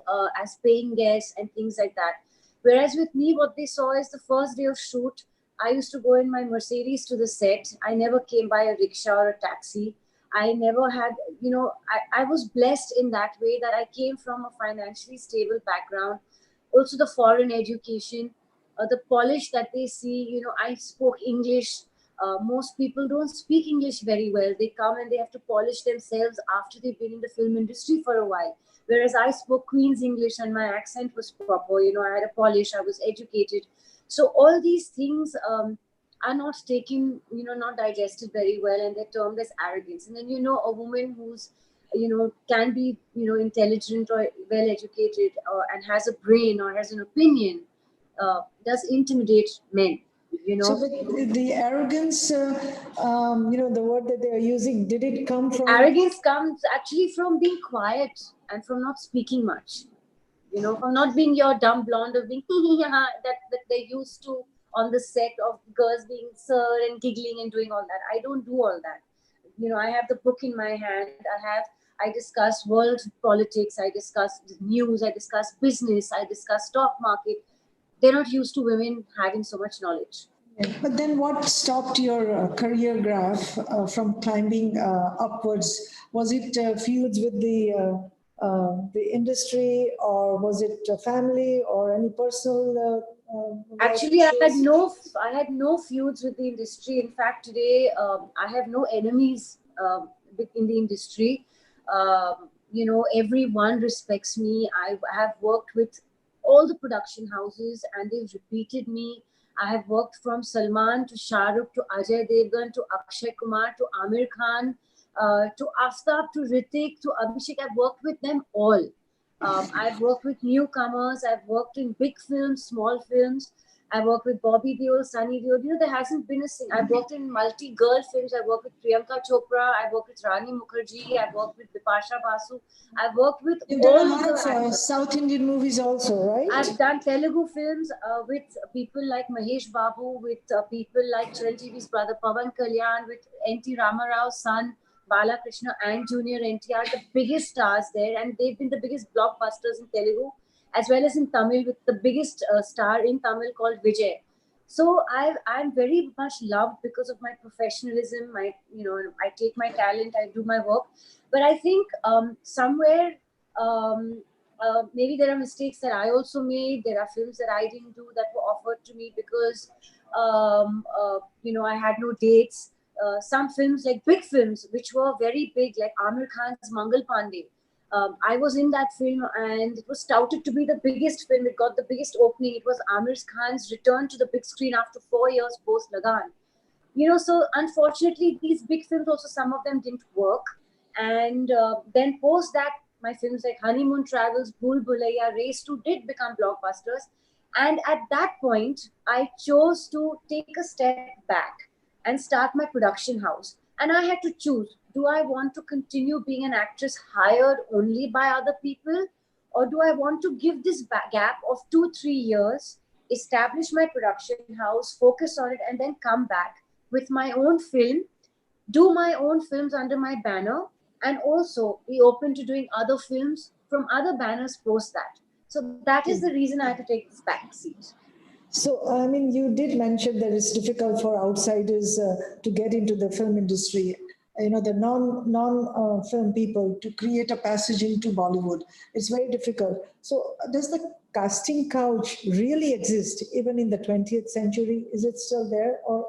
D: as paying guests and things like that. Whereas with me, what they saw is the first day of shoot, I used to go in my Mercedes to the set. I never came by a rickshaw or a taxi. I never had, I was blessed in that way, that I came from a financially stable background. Also, the foreign education, the polish that they see, I spoke English. Most people don't speak English very well. They come and they have to polish themselves after they've been in the film industry for a while. Whereas I spoke Queen's English and my accent was proper. I had a polish, I was educated. So all these things are not taken, not digested very well, and they're termed as arrogance. And then, a woman who's, can be, intelligent or well educated and has a brain or has an opinion, does intimidate men.
A: So the arrogance, the word that they are using, did it come from?
D: Arrogance comes actually from being quiet and from not speaking much. From not being your dumb blonde, of being that they're used to on the set, of girls being sir and giggling and doing all that. I don't do all that. I have the book in my hand. I discuss world politics. I discuss news. I discuss business. I discuss stock market. They're not used to women having so much knowledge.
A: But then what stopped your career graph from climbing upwards? Was it feuds with the industry, or was it family or any personal?
D: Actually, I had no feuds with the industry. In fact, today I have no enemies in the industry. Everyone respects me. I have worked with all the production houses and they've repeated me. I have worked from Salman to Shah Rukh to Ajay Devgan to Akshay Kumar to Amir Khan to Aftab to Hrithik to Abhishek. I've worked with them all. I've worked with newcomers. I've worked in big films, small films. I worked with Bobby Deol, Sunny Deol. You know, there hasn't been a single. I've worked in multi-girl films. I worked with Priyanka Chopra. I worked with Rani Mukherjee. I worked with Bipasha Basu. I've worked with
A: You've
D: all
A: done a lot
D: the
A: of
D: actors.
A: South Indian movies also, right?
D: I've done Telugu films with people like Mahesh Babu, with people like Chiranjeevi's brother Pavan Kalyan, with N.T. Ramarao's son Balakrishna and Junior NTR, the biggest stars there, and they've been the biggest blockbusters in Telugu as well as in Tamil, with the biggest star in Tamil called Vijay. So I'm very much loved because of my professionalism. I take my talent, I do my work, but I think somewhere. Maybe there are mistakes that I also made. There are films that I didn't do that were offered to me because, I had no dates. Some films, like big films, which were very big, like Amir Khan's Mangal Pandey. I was in that film and it was touted to be the biggest film. It got the biggest opening. It was Amir Khan's return to the big screen after 4 years post Lagan. So unfortunately, these big films also, some of them didn't work. And then post that, my films like Honeymoon Travels, Bhool Bhulaiya, Race 2 did become blockbusters. And at that point, I chose to take a step back and start my production house. And I had to choose, do I want to continue being an actress hired only by other people? Or do I want to give this gap of 2-3 years, establish my production house, focus on it, and then come back with my own film, do my own films under my banner, and also be open to doing other films from other banners post that. So that is the reason I had to take this back seat.
A: So, I mean, you did mention that it's difficult for outsiders to get into the film industry. The non film people to create a passage into Bollywood. It's very difficult. So, does the casting couch really exist even in the 20th century? Is it still there, or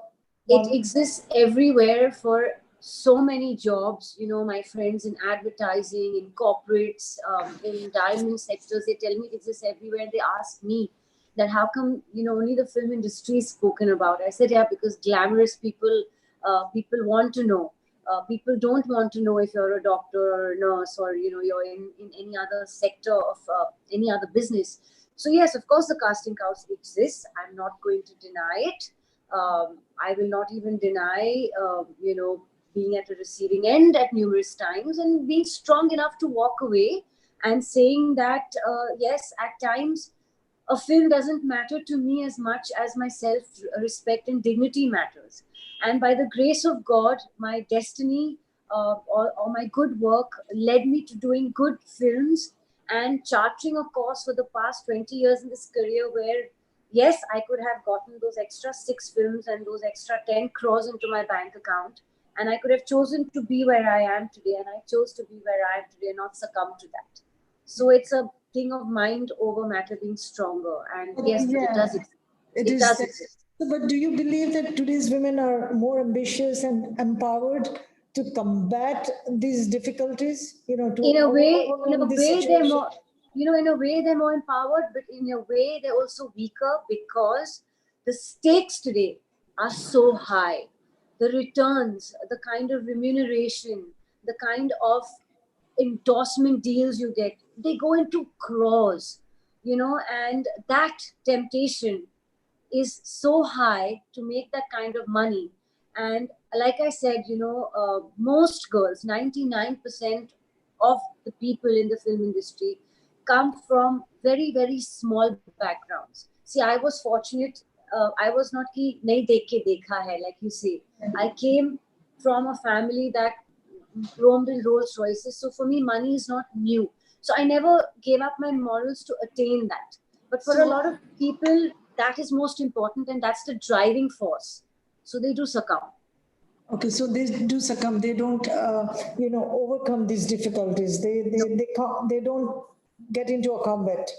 D: it exists everywhere for so many jobs? My friends in advertising, in corporates, in diamond sectors, they tell me it exists everywhere. They ask me that how come only the film industry is spoken about. I said, yeah, because glamorous people want to know. People don't want to know if you're a doctor or a nurse, or you're in any other sector of any other business. So yes, of course the casting couch exists. I'm not going to deny it. I will not even deny, being at a receiving end at numerous times and being strong enough to walk away and saying that, yes, at times a film doesn't matter to me as much as my self-respect and dignity matters. And by the grace of God, my destiny or my good work led me to doing good films and charting a course for the past 20 years in this career where, yes, I could have gotten those extra 6 films and those extra 10 crores into my bank account. And I could have chosen to be where I am today. And I chose to be where I am today and not succumb to that. So it's a thing of mind over matter being stronger. And yes, but it does exist. It does exist.
A: But do you believe that today's women are more ambitious and empowered to combat these difficulties?
D: In a way, they're more. In a way they're more empowered, but in a way they're also weaker because the stakes today are so high. The returns, the kind of remuneration, the kind of endorsement deals you get, they go into crores, and that temptation is so high to make that kind of money. And like I said, most girls, 99% of the people in the film industry come from very, very small backgrounds. See, I was fortunate. I was not ki nahi dekh ke dekha hai, like you say. I came from a family that roamed in Rolls Royces. So for me, money is not new. So I never gave up my morals to attain that. But for a lot of people, that is most important, and that's the driving force. So they do succumb.
A: Okay, so they do succumb. They don't, overcome these difficulties. They don't get into a combat.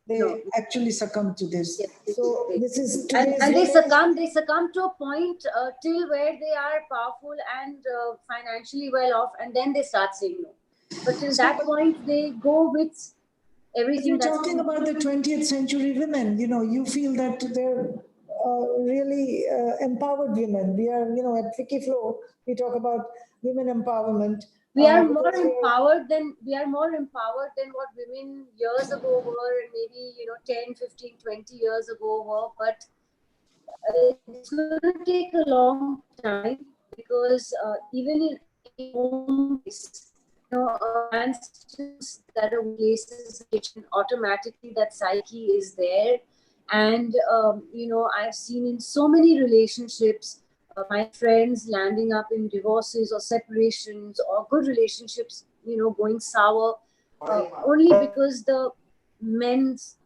A: They actually succumb to this.
D: Yes,
A: so this is
D: and they succumb. They succumb to a point till where they are powerful and financially well off, and then they start saying no. But till that point, they go with everything.
A: You're talking about the 20th century women. You feel that they're really empowered women. We are, at FICCI we talk about women empowerment.
D: We are more empowered than what women years ago were, and maybe 10, 15, 20 years ago were. But it's going to take a long time because even in home, students that are places kitchen, automatically that psyche is there. And, I've seen in so many relationships, my friends landing up in divorces or separations or good relationships, going sour, only because the men's,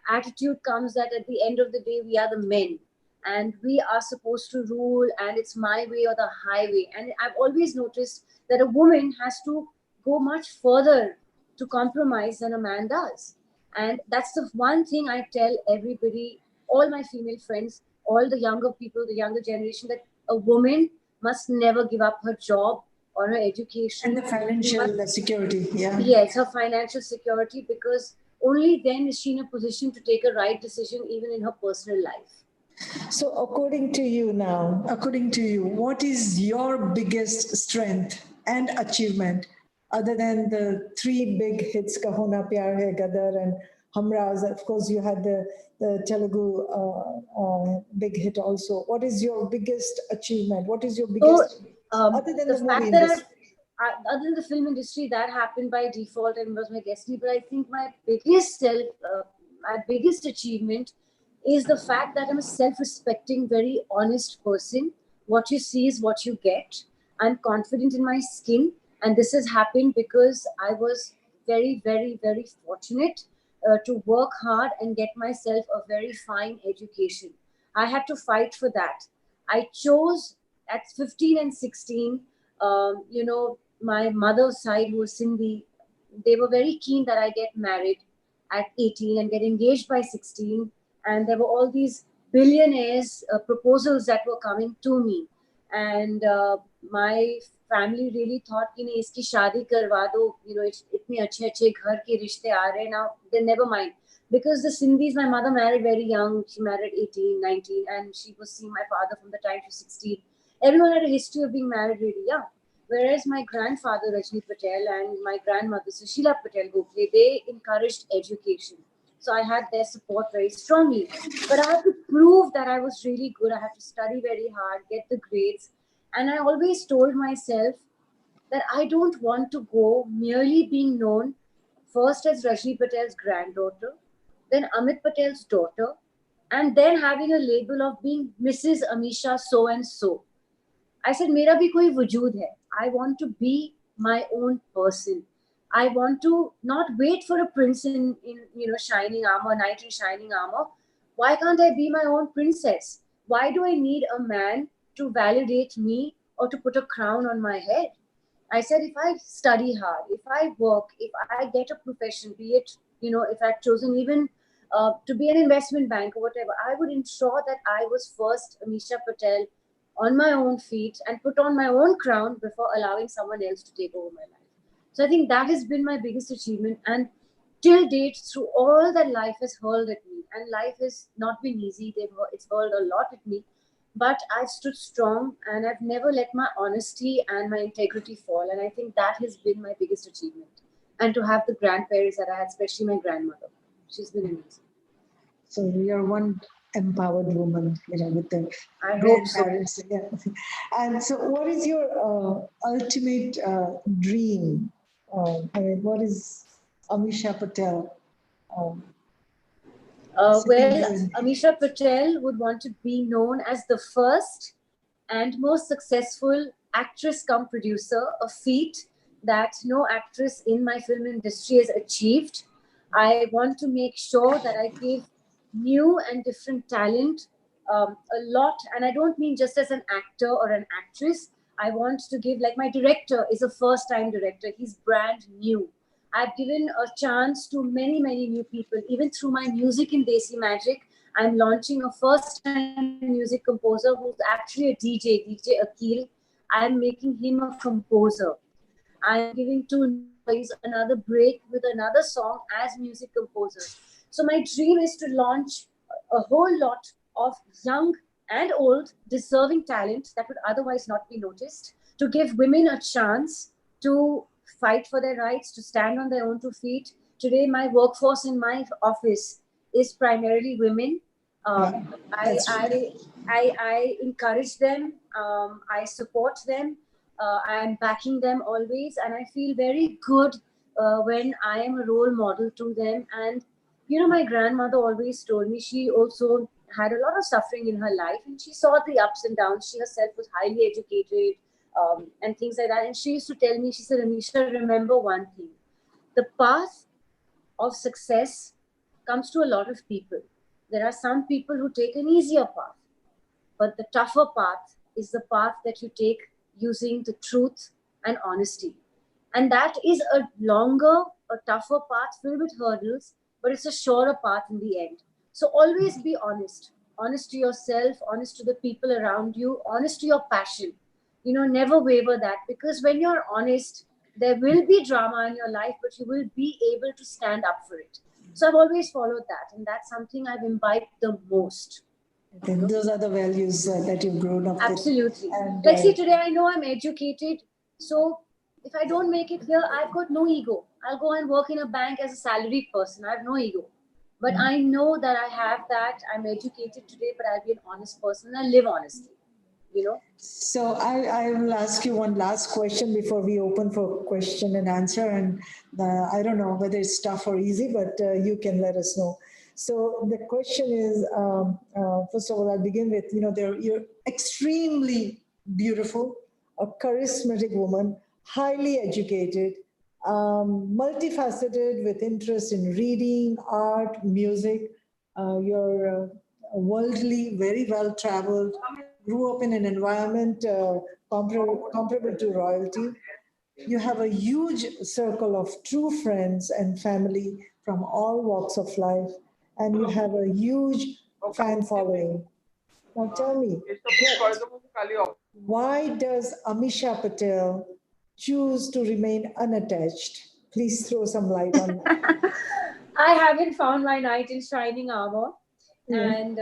D: attitude comes that at the end of the day, we are the men and we are supposed to rule and it's my way or the highway. And I've always noticed that a woman has to go much further to compromise than a man does. And that's the one thing I tell everybody, all my female friends, all the younger people, the younger generation, that a woman must never give up her job or her education.
A: And the financial security, yeah.
D: Yes, her financial security, because only then is she in a position to take a right decision even in her personal life.
A: So according to you, what is your biggest strength and achievement other than the three big hits, Kaho Na Pyar Hai, Gadar and Hamraz? Of course, you had the Telugu big hit also. What is your biggest achievement? What is your biggest, other than the movie industry?
D: Other than the film industry, that happened by default and was my destiny. But I think my biggest achievement is the fact that I'm a self-respecting, very honest person. What you see is what you get. I'm confident in my skin, and this has happened because I was very, very, very fortunate to work hard and get myself a very fine education. I had to fight for that. I chose at 15 and 16, my mother's side, who was Sindhi, they were very keen that I get married at 18 and get engaged by 16. And there were all these billionaires proposals that were coming to me. And my family really thought, iski shaadi karwa do, itne achhe ghar ke rishte aa rahe now, then never mind. Because the Sindhis, my mother married very young. She married 18, 19, and she was seeing my father from the time she was 16. Everyone had a history of being married really young. Whereas my grandfather, Rajni Patel, and my grandmother, Sushila Patel Gokhale, they encouraged education. So I had their support very strongly. But I had to prove that I was really good. I had to study very hard, get the grades. And I always told myself that I don't want to go merely being known first as Rajni Patel's granddaughter, then Amit Patel's daughter, and then having a label of being Mrs. Ameesha so and so. I said, Mera bhi koi wujood hai. I want to be my own person. I want to not wait for a prince in shining armor, knight in shining armor. Why can't I be my own princess? Why do I need a man to validate me or to put a crown on my head? I said, if I study hard, if I work, if I get a profession, be it, if I've chosen even to be an investment bank or whatever, I would ensure that I was first Ameesha Patel on my own feet and put on my own crown before allowing someone else to take over my life. So I think that has been my biggest achievement. And till date, through all that life has hurled at me, and life has not been easy, it's hurled a lot at me, but I've stood strong and I've never let my honesty and my integrity fall. And I think that has been my biggest achievement. And to have the grandparents that I had, especially my grandmother, she's been amazing.
A: So you're one empowered woman, with the
D: I hope so.
A: Yeah. And so what is your ultimate dream? What is Ameesha Patel?
D: Ameesha Patel would want to be known as the first and most successful actress cum producer, a feat that no actress in my film industry has achieved. I want to make sure that I give new and different talent a lot. And I don't mean just as an actor or an actress. I want to give, like my director is a first-time director. He's brand new. I've given a chance to many, many new people. Even through my music in Desi Magic, I'm launching a first-time music composer who's actually a DJ Akil. I'm making him a composer. I'm giving two boys another break with another song as music composers. So my dream is to launch a whole lot of young and old deserving talent that would otherwise not be noticed, to give women a chance to fight for their rights, to stand on their own two feet. Today, my workforce in my office is primarily women. I encourage them. I support them. I am backing them always, and I feel very good when I am a role model to them. And you know, my grandmother always told me, she also had a lot of suffering in her life, and she saw the ups and downs. She herself was highly educated and things like that. And she used to tell me, she said, Ameesha, remember one thing: the path of success comes to a lot of people. There are some people who take an easier path, but the tougher path is the path that you take using the truth and honesty. And that is a longer, a tougher path filled with hurdles, but it's a surer path in the end. So always be honest. Honest to yourself, honest to the people around you, honest to your passion. You know, never waver that, because when you're honest, there will be drama in your life, but you will be able to stand up for it. So I've always followed that, and that's something I've imbibed the most.
A: And those are the values that you've grown up with.
D: Absolutely.
A: And,
D: like, see, today I know I'm educated. So if I don't make it here, I've got no ego. I'll go and work in a bank as a salaried person. I have no ego. But I know that I have that. I'm educated today, but I'll be an honest person. I live honestly, you know.
A: So I will ask you one last question before we open for question and answer. And I don't know whether it's tough or easy, but you can let us know. So the question is, first of all, I'll begin with, you know, you're extremely beautiful, a charismatic woman, highly educated, multifaceted with interest in reading, art, music. You're worldly, very well traveled, grew up in an environment comparable to royalty. You have a huge circle of true friends and family from all walks of life, and you have a huge fan following. Now tell me, why does Ameesha Patel choose to remain unattached? Please throw some light on that.
D: I haven't found my knight in shining armor. And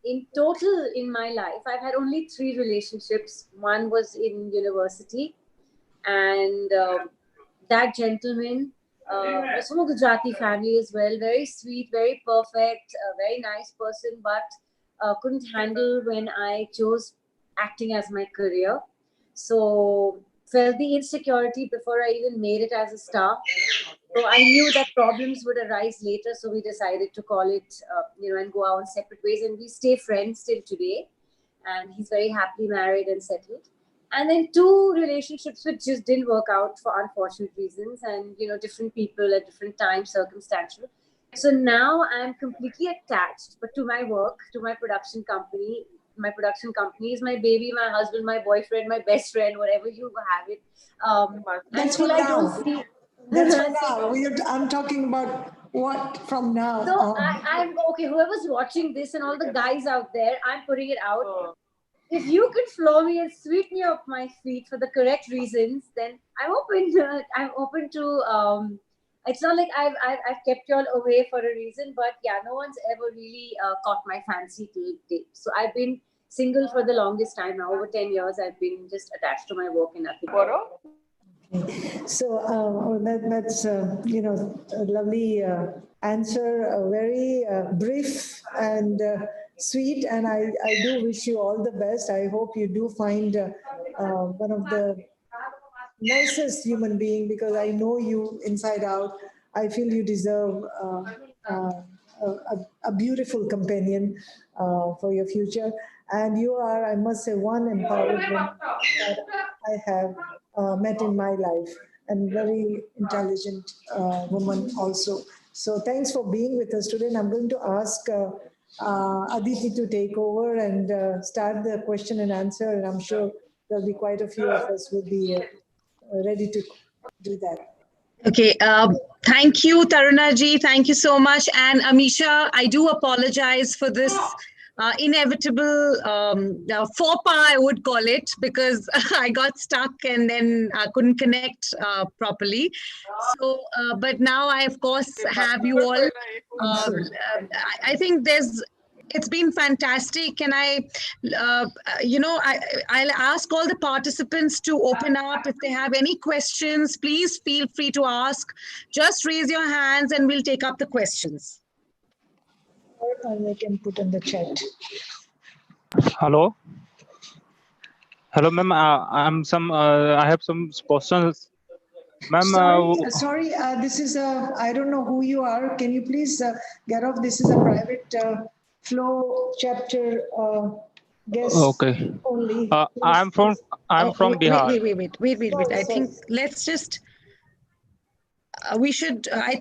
D: in total in my life, I've had only 3 relationships. One was in university, and that gentleman was from a Gujarati family as well. Very sweet, very perfect, very nice person, but couldn't handle when I chose acting as my career. So felt the insecurity before I even made it as a star. So I knew that problems would arise later. So we decided to call it, and go our separate ways. And we stay friends till today. And he's very happily married and settled. And then 2 relationships which just didn't work out for unfortunate reasons, and, you know, different people at different times, circumstantial. So now I'm completely attached, but to my work, to my production company. My production company is my baby, my husband, my boyfriend, my best friend, whatever you have it.
A: That's for now. That's for now. I'm talking about what from now.
D: So I'm okay. Whoever's watching this and all the guys out there, I'm putting it out. If you could floor me and sweep me off my feet for the correct reasons, then I'm open to. It's not like I've kept you all away for a reason, but yeah, no one's ever really caught my fancy till date. So I've been single for the longest time now, over 10 years. I've been just attached to my work and nothing else.
A: So that's a lovely answer, very brief and sweet, and I do wish you all the best. I hope you do find one of the nicest human being, because I know you inside out. I feel you deserve a beautiful companion for your future, and you are, I must say, one empowered woman that I have met in my life, and very intelligent woman also. So thanks for being with us today. And I'm going to ask Aditi to take over and start the question and answer. And I'm sure there'll be quite a few of us will be ready to do that.
H: Okay. Thank you, Tarunaji. Thank you so much. And Ameesha, I do apologize for this inevitable faux pas, I would call it, because I got stuck and then I couldn't connect properly. So, but now I, of course, have you all. I think it's been fantastic, and I'll ask all the participants to open up. If they have any questions, please feel free to ask. Just raise your hands and we'll take up the questions.
A: and they can put in the chat.
I: Hello. Hello, ma'am. I have some questions. Ma'am.
A: Sorry, this is I don't know who you are. Can you please get off? This is a private FLO chapter guest
I: Okay.
A: only.
I: I'm from Bihar.
H: Wait. I think let's just. I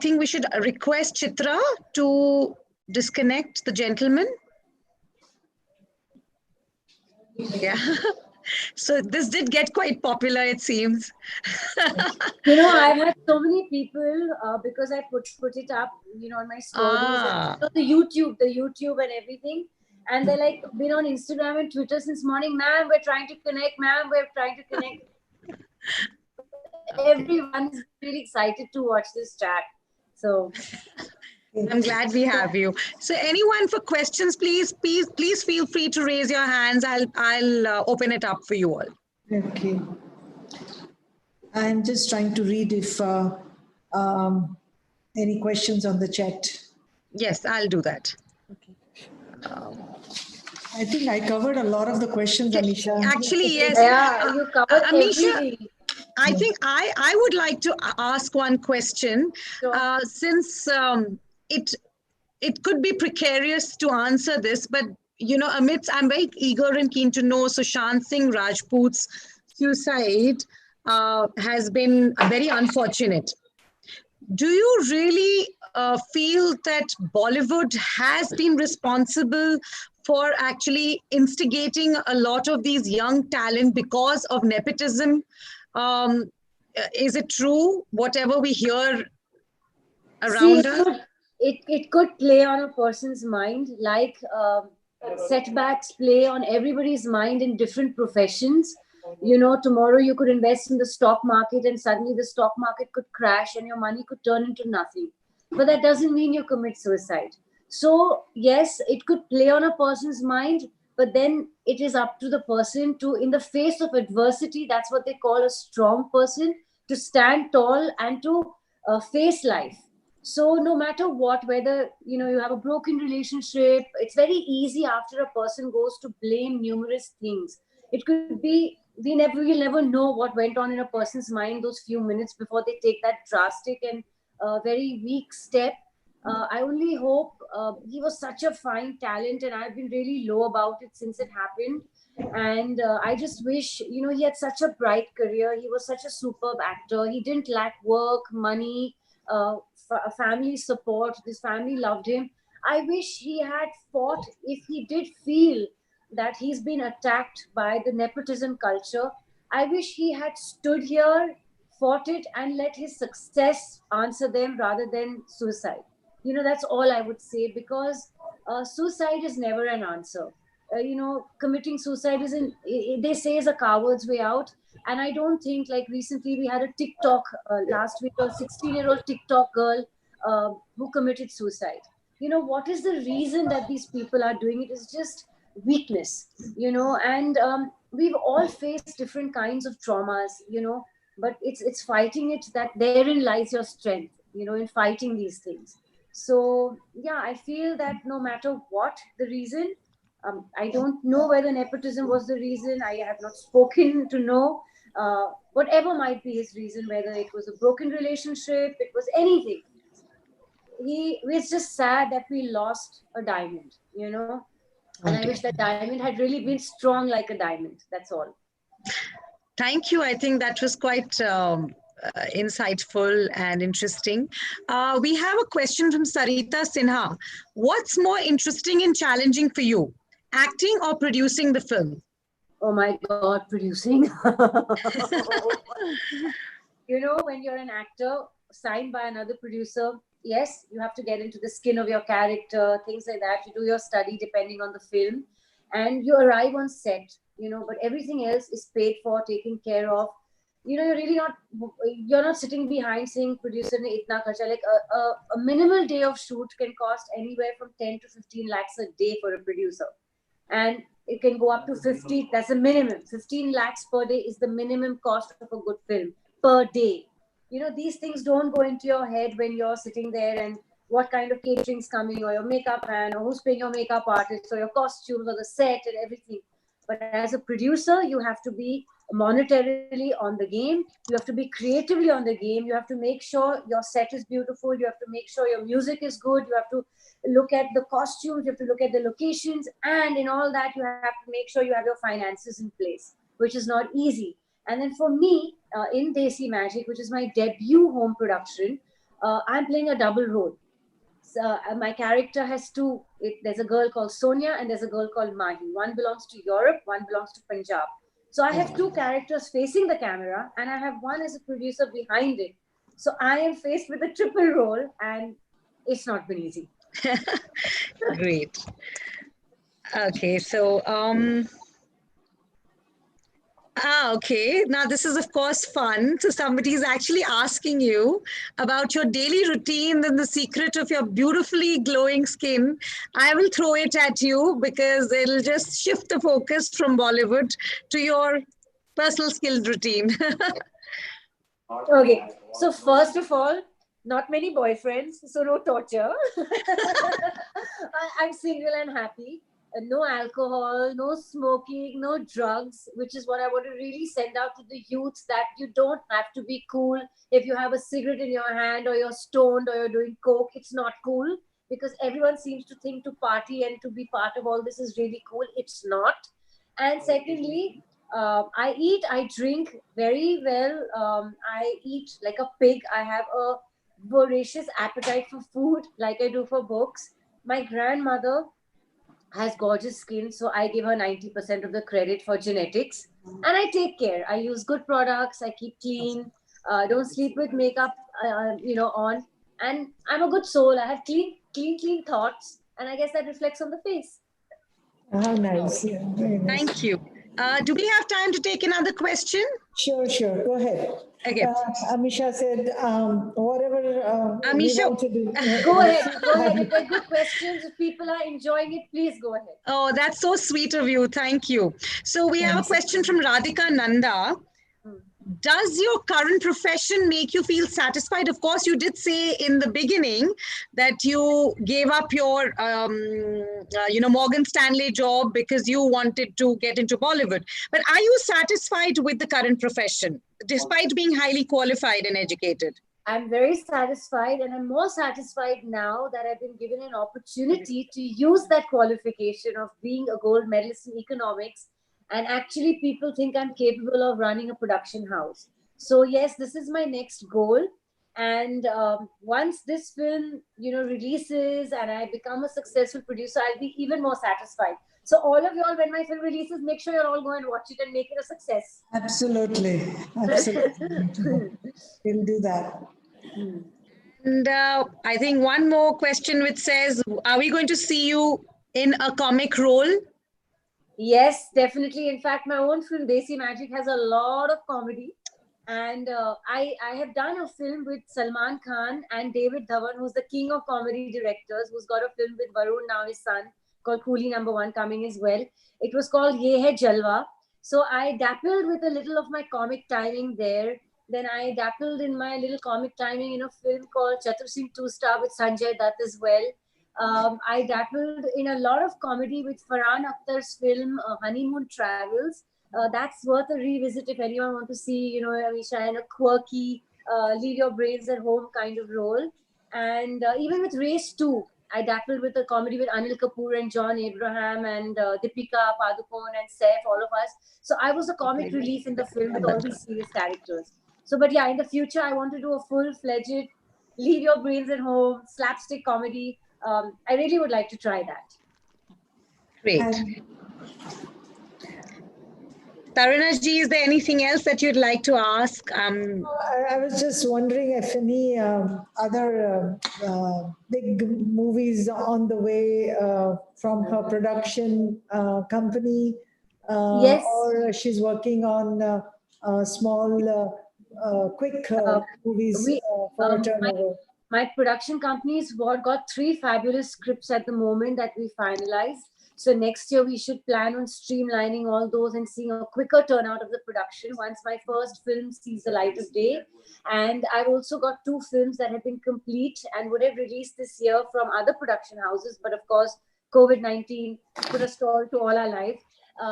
H: think we should request Chitra to disconnect the gentleman. Yeah. So this did get quite popular, it seems.
D: I've had so many people because I put it up, on my stories, and, the YouTube and everything. And they're like, been on Instagram and Twitter since morning. Ma'am, we're trying to connect. Ma'am, we're trying to connect. Everyone is really excited to watch this chat. So
H: I'm glad we have you. So anyone for questions, please feel free to raise your hands. I'll open it up for you all.
A: Okay. I'm just trying to read if any questions on the chat.
H: Yes, I'll do that.
A: Okay. I think I covered a lot of the questions, Ameesha.
H: Actually, yes.
D: Yeah, you covered everything.
H: I think I would like to ask one question. Sure. Since it could be precarious to answer this, but I'm very eager and keen to know Sushant Singh Rajput's suicide has been very unfortunate. Do you really feel that Bollywood has been responsible for actually instigating a lot of these young talent because of nepotism? Is it true, whatever we hear around us?
D: It could play on a person's mind, like setbacks play on everybody's mind in different professions. Tomorrow you could invest in the stock market and suddenly the stock market could crash and your money could turn into nothing. But that doesn't mean you commit suicide. So yes, it could play on a person's mind, but then it is up to the person to, in the face of adversity, that's what they call a strong person, to stand tall and to face life. So no matter what, whether you have a broken relationship, it's very easy after a person goes to blame numerous things. It could be we'll never know what went on in a person's mind those few minutes before they take that drastic and very weak step. I only hope he was such a fine talent, and I've been really low about it since it happened. And I just wish, he had such a bright career. He was such a superb actor. He didn't lack work, money, family support. His family loved him. I wish he had fought if he did feel that he's been attacked by the nepotism culture. I wish he had stood here, fought it, and let his success answer them rather than suicide. That's all I would say, because suicide is never an answer. Committing suicide they say is a coward's way out. And I don't think, like recently we had a TikTok last week, a 16-year-old TikTok girl who committed suicide. What is the reason that these people are doing it? Is just weakness, and we've all faced different kinds of traumas, but it's fighting it, that therein lies your strength, in fighting these things. So yeah, I feel that no matter what the reason, I don't know whether nepotism was the reason. I have not spoken to know. Whatever might be his reason, whether it was a broken relationship, it was anything. It's just sad that we lost a diamond, and I wish that diamond had really been strong like a diamond. That's all.
H: Thank you. I think that was quite insightful and interesting. We have a question from Sarita Sinha. What's more interesting and challenging for you, acting or producing the film?
D: Oh my God, producing. When you're an actor signed by another producer, yes, you have to get into the skin of your character, things like that. You do your study depending on the film, and you arrive on set, but everything else is paid for, taken care of. You're not sitting behind saying producer ne itna kharcha. Like a minimal day of shoot can cost anywhere from 10 to 15 lakhs a day for a producer. And it can go up to 50. That's the minimum. 15 lakhs per day is the minimum cost of a good film per day. These things don't go into your head when you're sitting there and what kind of catering's coming, or your makeup man, or who's paying your makeup artist, or your costumes, or the set and everything. But as a producer, you have to be monetarily on the game. You have to be creatively on the game. You have to make sure your set is beautiful. You have to make sure your music is good. You have to look at the costumes. You have to look at the locations. And in all that, you have to make sure you have your finances in place, which is not easy. And then for me, in Desi Magic, which is my debut home production, I'm playing a double role. So, my character has two. There's a girl called Sonia and there's a girl called Mahi. One belongs to Europe, one belongs to Punjab. So I have two characters facing the camera and I have one as a producer behind it. So I am faced with a triple role and it's not been easy.
H: Great. Okay, so okay. Now this is of course fun. So somebody is actually asking you about your daily routine and the secret of your beautifully glowing skin. I will throw it at you because it'll just shift the focus from Bollywood to your personal skill routine.
D: Okay. So first of all, not many boyfriends, so no torture. I'm single and happy. No alcohol, no smoking, no drugs, which is what I want to really send out to the youths, that you don't have to be cool. If you have a cigarette in your hand or you're stoned or you're doing coke, it's not cool, because everyone seems to think to party and to be part of all this is really cool. It's not. And secondly, I drink very well. I eat like a pig. I have a voracious appetite for food like I do for books. My grandmother has gorgeous skin, so I give her 90% of the credit for genetics. And I take care. I use good products. I keep clean. Don't sleep with makeup, on. And I'm a good soul. I have clean thoughts. And I guess that reflects on the face.
A: How nice. Yeah, very nice.
H: Thank you. Do we have time to take another question?
A: Sure. Go ahead.
H: Okay.
A: Ameesha said, whatever we
H: Ameesha,
A: want to do.
D: Go ahead. If they're good questions, if people are enjoying it, please go ahead.
H: Oh, that's so sweet of you. Thank you. So we have a question from Radhika Nanda. Does your current profession make you feel satisfied? Of course, you did say in the beginning that you gave up your, Morgan Stanley job because you wanted to get into Bollywood. But are you satisfied with the current profession, despite being highly qualified and educated?
D: I'm very satisfied, and I'm more satisfied now that I've been given an opportunity to use that qualification of being a gold medalist in economics. And actually, people think I'm capable of running a production house. So yes, this is my next goal. And once this film, releases and I become a successful producer, I'll be even more satisfied. So all of y'all, when my film releases, make sure you all go and watch it and make it a success.
A: Absolutely. We'll do that.
H: And I think one more question which says, are we going to see you in a comic role?
D: Yes, definitely. In fact, my own film, Desi Magic, has a lot of comedy. And I have done a film with Salman Khan and David Dhawan, who's the king of comedy directors, who's got a film with Varun, now his son, called Coolie #1, coming as well. It was called Ye Hai Jalwa. So I dappled with a little of my comic timing there. Then I dappled in my little comic timing in a film called Chatur Singh 2-Star with Sanjay Dutt as well. I dabbled in a lot of comedy with Farhan Akhtar's film Honeymoon Travels. That's worth a revisit if anyone wants to see, Ameesha in a quirky, leave your brains at home kind of role. And even with Race 2, I dabbled with a comedy with Anil Kapoor and John Abraham and Deepika Padukone and Saif, all of us. So I was a comic relief in the film with all these serious characters. So, but yeah, in the future, I want to do a full-fledged, leave your brains at home, slapstick comedy. I really would like to try that.
H: Great. Taruna ji, is there anything else that you'd like to ask?
A: I was just wondering if any other big movies on the way from her production company,
D: Yes.
A: or she's working on small, quick movies for a turnover.
D: My production company's got 3 fabulous scripts at the moment that we finalized. So next year we should plan on streamlining all those and seeing a quicker turnout of the production once my first film sees the light of day. And I've also got 2 films that have been complete and would have released this year from other production houses. But of course, COVID-19 put a stall to all our life.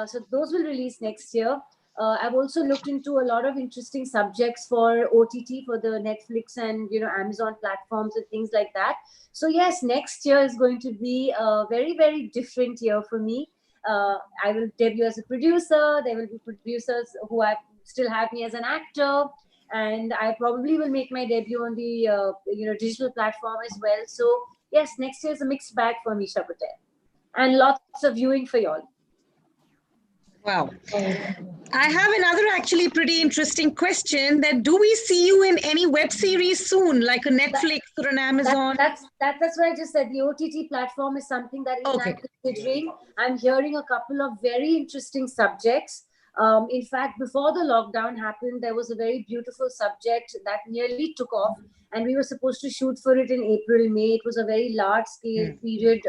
D: So those will release next year. I've also looked into a lot of interesting subjects for OTT, for the Netflix and Amazon platforms and things like that. So yes, next year is going to be a very, very different year for me. I will debut as a producer. There will be producers who still have me as an actor, and I probably will make my debut on the digital platform as well. So yes, next year is a mixed bag for Ameesha Patel, and lots of viewing for y'all.
H: Wow. I have another actually pretty interesting question, that do we see you in any web series soon, like a Netflix or an Amazon?
D: That's what I just said. The OTT platform is something that I'm considering. I'm hearing a couple of very interesting subjects. In fact, before the lockdown happened, there was a very beautiful subject that nearly took off, and we were supposed to shoot for it in April, May. It was a very large scale period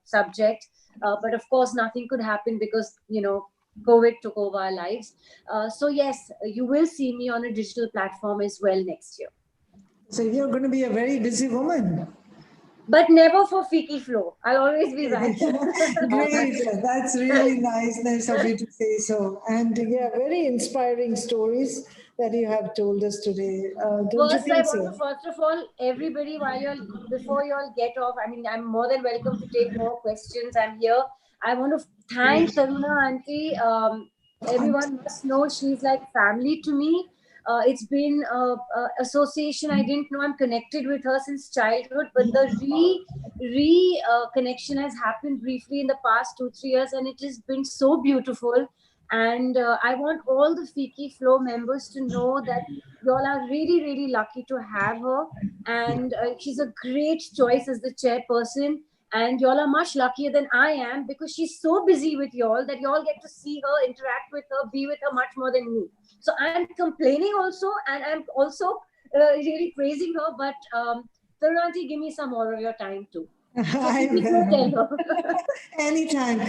D: subject. But of course, nothing could happen because, COVID took over our lives. So yes, you will see me on a digital platform as well next year.
A: So you're going to be a very busy woman.
D: But never for FICCI FLO. I'll always be back.
A: Great. That's really nice of you to say so. And yeah, very inspiring stories that you have told us today.
D: First, I want to, first of all, everybody, before you all get off, I mean, I'm more than welcome to take more questions. I'm here. I want to thank Taruna auntie. Everyone must know she's like family to me. It's been association. I didn't know I'm connected with her since childhood, but the connection has happened briefly in the past 2-3 years, and it has been so beautiful. And I want all the FICCI FLO members to know that y'all are really, really lucky to have her. And she's a great choice as the chairperson. And y'all are much luckier than I am, because she's so busy with y'all that y'all get to see her, interact with her, be with her much more than me. So I'm complaining also, and I'm also really praising her. But Taruna auntie, give me some more of your time too.
A: Anytime.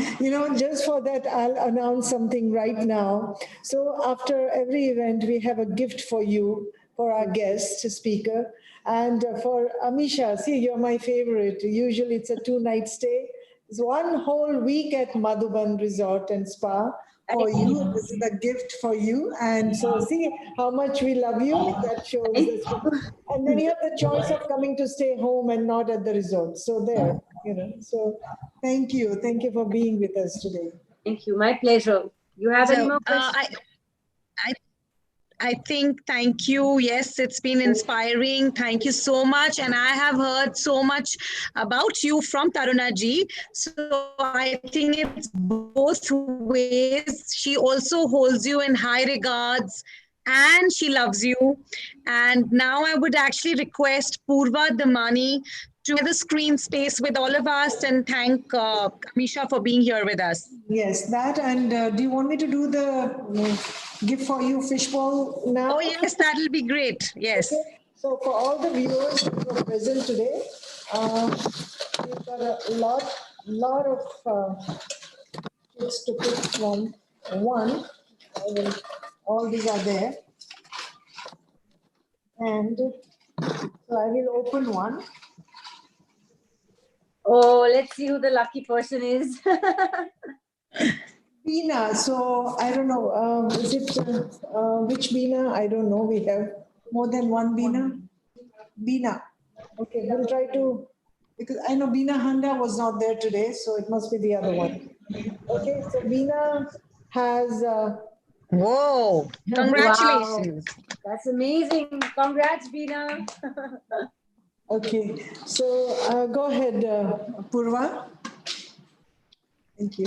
A: Just for that, I'll announce something right now. So after every event, we have a gift for you, for our guest speaker. And for Ameesha, see, you're my favorite. Usually it's a 2-night stay. It's 1 whole week at Madhuban Resort and Spa for you. This is a gift for you. And so see how much we love you. That shows this. And then you have the choice of coming to stay home and not at the resort. So there, So thank you. Thank you for being with us today.
D: Thank you. My pleasure. You have any more questions?
H: I think, thank you. Yes, it's been inspiring. Thank you so much. And I have heard so much about you from Taruna ji. So I think it's both ways. She also holds you in high regards and she loves you. And now I would actually request Purva Damani to the screen space with all of us and thank Ameesha for being here with us.
A: Yes, that. And do you want me to do the gift for you fishbowl now?
H: Oh, yes, that'll be great. Yes.
A: Okay. So for all the viewers who are present today, we've got a lot of kids to pick from. All these are there. And so I will open one.
D: Oh, let's see who the lucky person is.
A: Beena. So I don't know. Is it which Beena? I don't know. We have more than one Beena. Beena. Okay, we'll try to, because I know Beena Handa was not there today, so it must be the other one. Okay, so Beena has.
H: Whoa! Congratulations.
D: Wow. That's amazing. Congrats, Beena.
A: Okay, so go ahead, Purva. Thank you.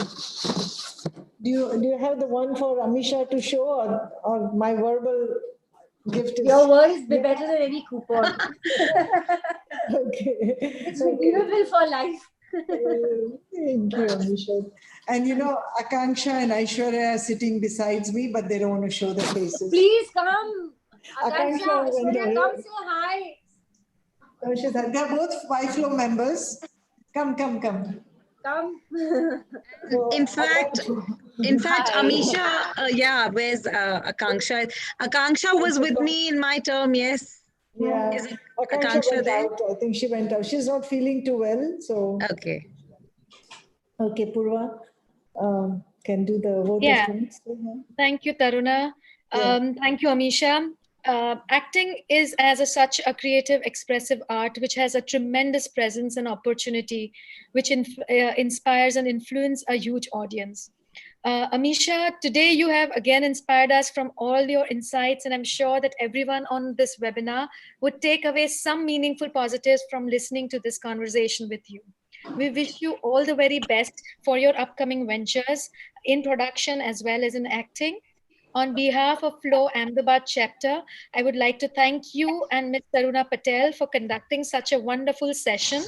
A: Do you have the one for Ameesha to show, or my verbal gift is?
D: Your word is better than any coupon.
A: Okay.
D: It's renewable for life.
A: Thank you, Ameesha. And Akanksha and Aishwarya are sitting besides me, but they don't want to show their faces.
D: Please come. Akanksha, Aishwarya, come say hi.
A: They're both FICCI members. Come.
D: Come come.
H: In fact,
D: Hi.
H: Ameesha, yeah, where's Akanksha? Akanksha was with me in my term, yes.
A: Yeah,
H: Is it
A: Akanksha
H: Akanksha
A: went
H: there?
A: out. I think she went out. She's not feeling too well. So,
H: Okay.
A: okay, Purva can do the vote of
J: Yeah.
A: thanks.
J: Thank you, Taruna.
A: Yeah.
J: Thank you, Ameesha. Acting is as such a creative, expressive art which has a tremendous presence and opportunity, which inspires and influences a huge audience. Ameesha, today you have again inspired us from all your insights, and I'm sure that everyone on this webinar would take away some meaningful positives from listening to this conversation with you. We wish you all the very best for your upcoming ventures in production as well as in acting. On behalf of FLO Ahmedabad chapter, I would like to thank you and Ms. Taruna Patel for conducting such a wonderful session.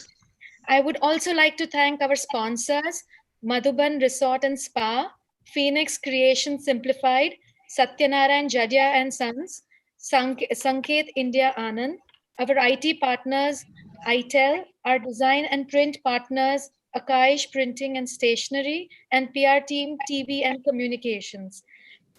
J: I would also like to thank our sponsors, Madhuban Resort and Spa, Phoenix Creation Simplified, Satyanarayan Jadia and Sons, Sanket India Anand, our IT partners, ITEL, our design and print partners, Akaish Printing and Stationery, and PR team TV and Communications.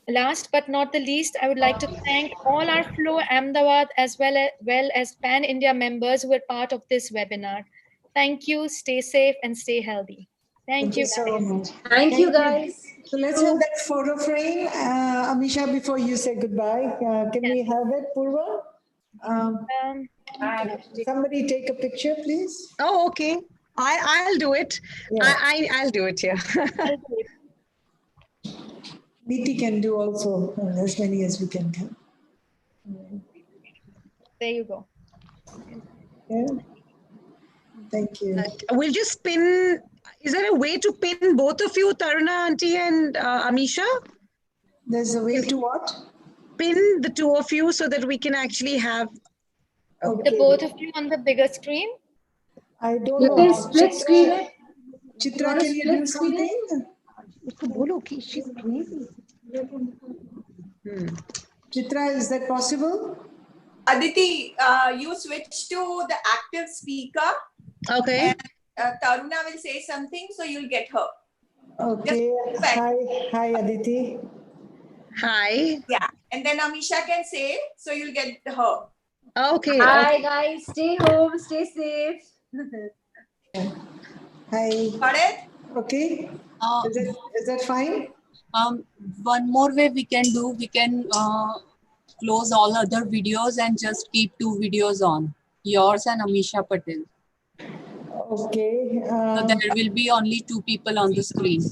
J: Last but not the least, I would like to thank all our FLO Ahmedabad as well as Pan India members who were part of this webinar. Thank you. Stay safe and stay healthy. Thank you.
A: so much.
D: Thank you, guys.
A: So let's have that photo frame. Amisha, before you say goodbye, can we have it, Purva? Somebody take a picture, please.
H: Oh, okay. I'll do it.
A: Yeah.
H: I'll do it, yeah.
A: BT can do also as many as we can.
J: There you go.
A: Yeah. Thank you.
H: We'll just pin. Is there a way to pin both of you, Taruna Auntie and Ameesha?
A: There's a way to what?
H: Pin the two of you so that we can actually have.
J: The both of you on the bigger screen?
A: I don't
D: You
A: know.
D: can split screen it.
A: Chitra, can you do something?
H: She's crazy.
A: Chitra, is that possible?
K: Aditi, you switch to the active speaker.
H: Okay.
K: And Taruna will say something, so you'll get her.
A: Okay. Hi, Aditi.
H: Hi.
K: Yeah, and then Ameesha can say, so you'll get her.
H: Okay.
D: Hi, guys. Stay home. Stay safe.
A: Hi.
K: Got it?
A: Okay. Is that fine?
L: One more way we can do, we can close all other videos and just keep two videos on, yours and Ameesha Patel.
A: Okay.
L: So there will be only two people on the screen.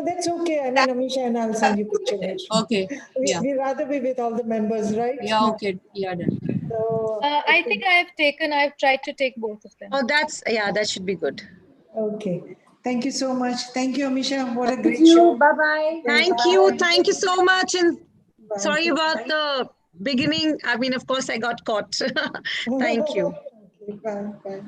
A: That's okay. I mean, Ameesha and I'll send you pictures.
L: Okay. Yeah.
A: We rather be with all the members, right?
L: Yeah. Okay. Yeah. Done.
A: So,
J: I think I've tried to take both of them.
H: Oh, that should be good.
A: Okay. Thank you so much. Thank you, Amisha. What a great
D: Thank you.
A: show.
D: Bye-bye.
H: Thank you. Thank you so much. And sorry about the beginning. I mean, of course, I got caught. Thank you.
A: Okay, bye.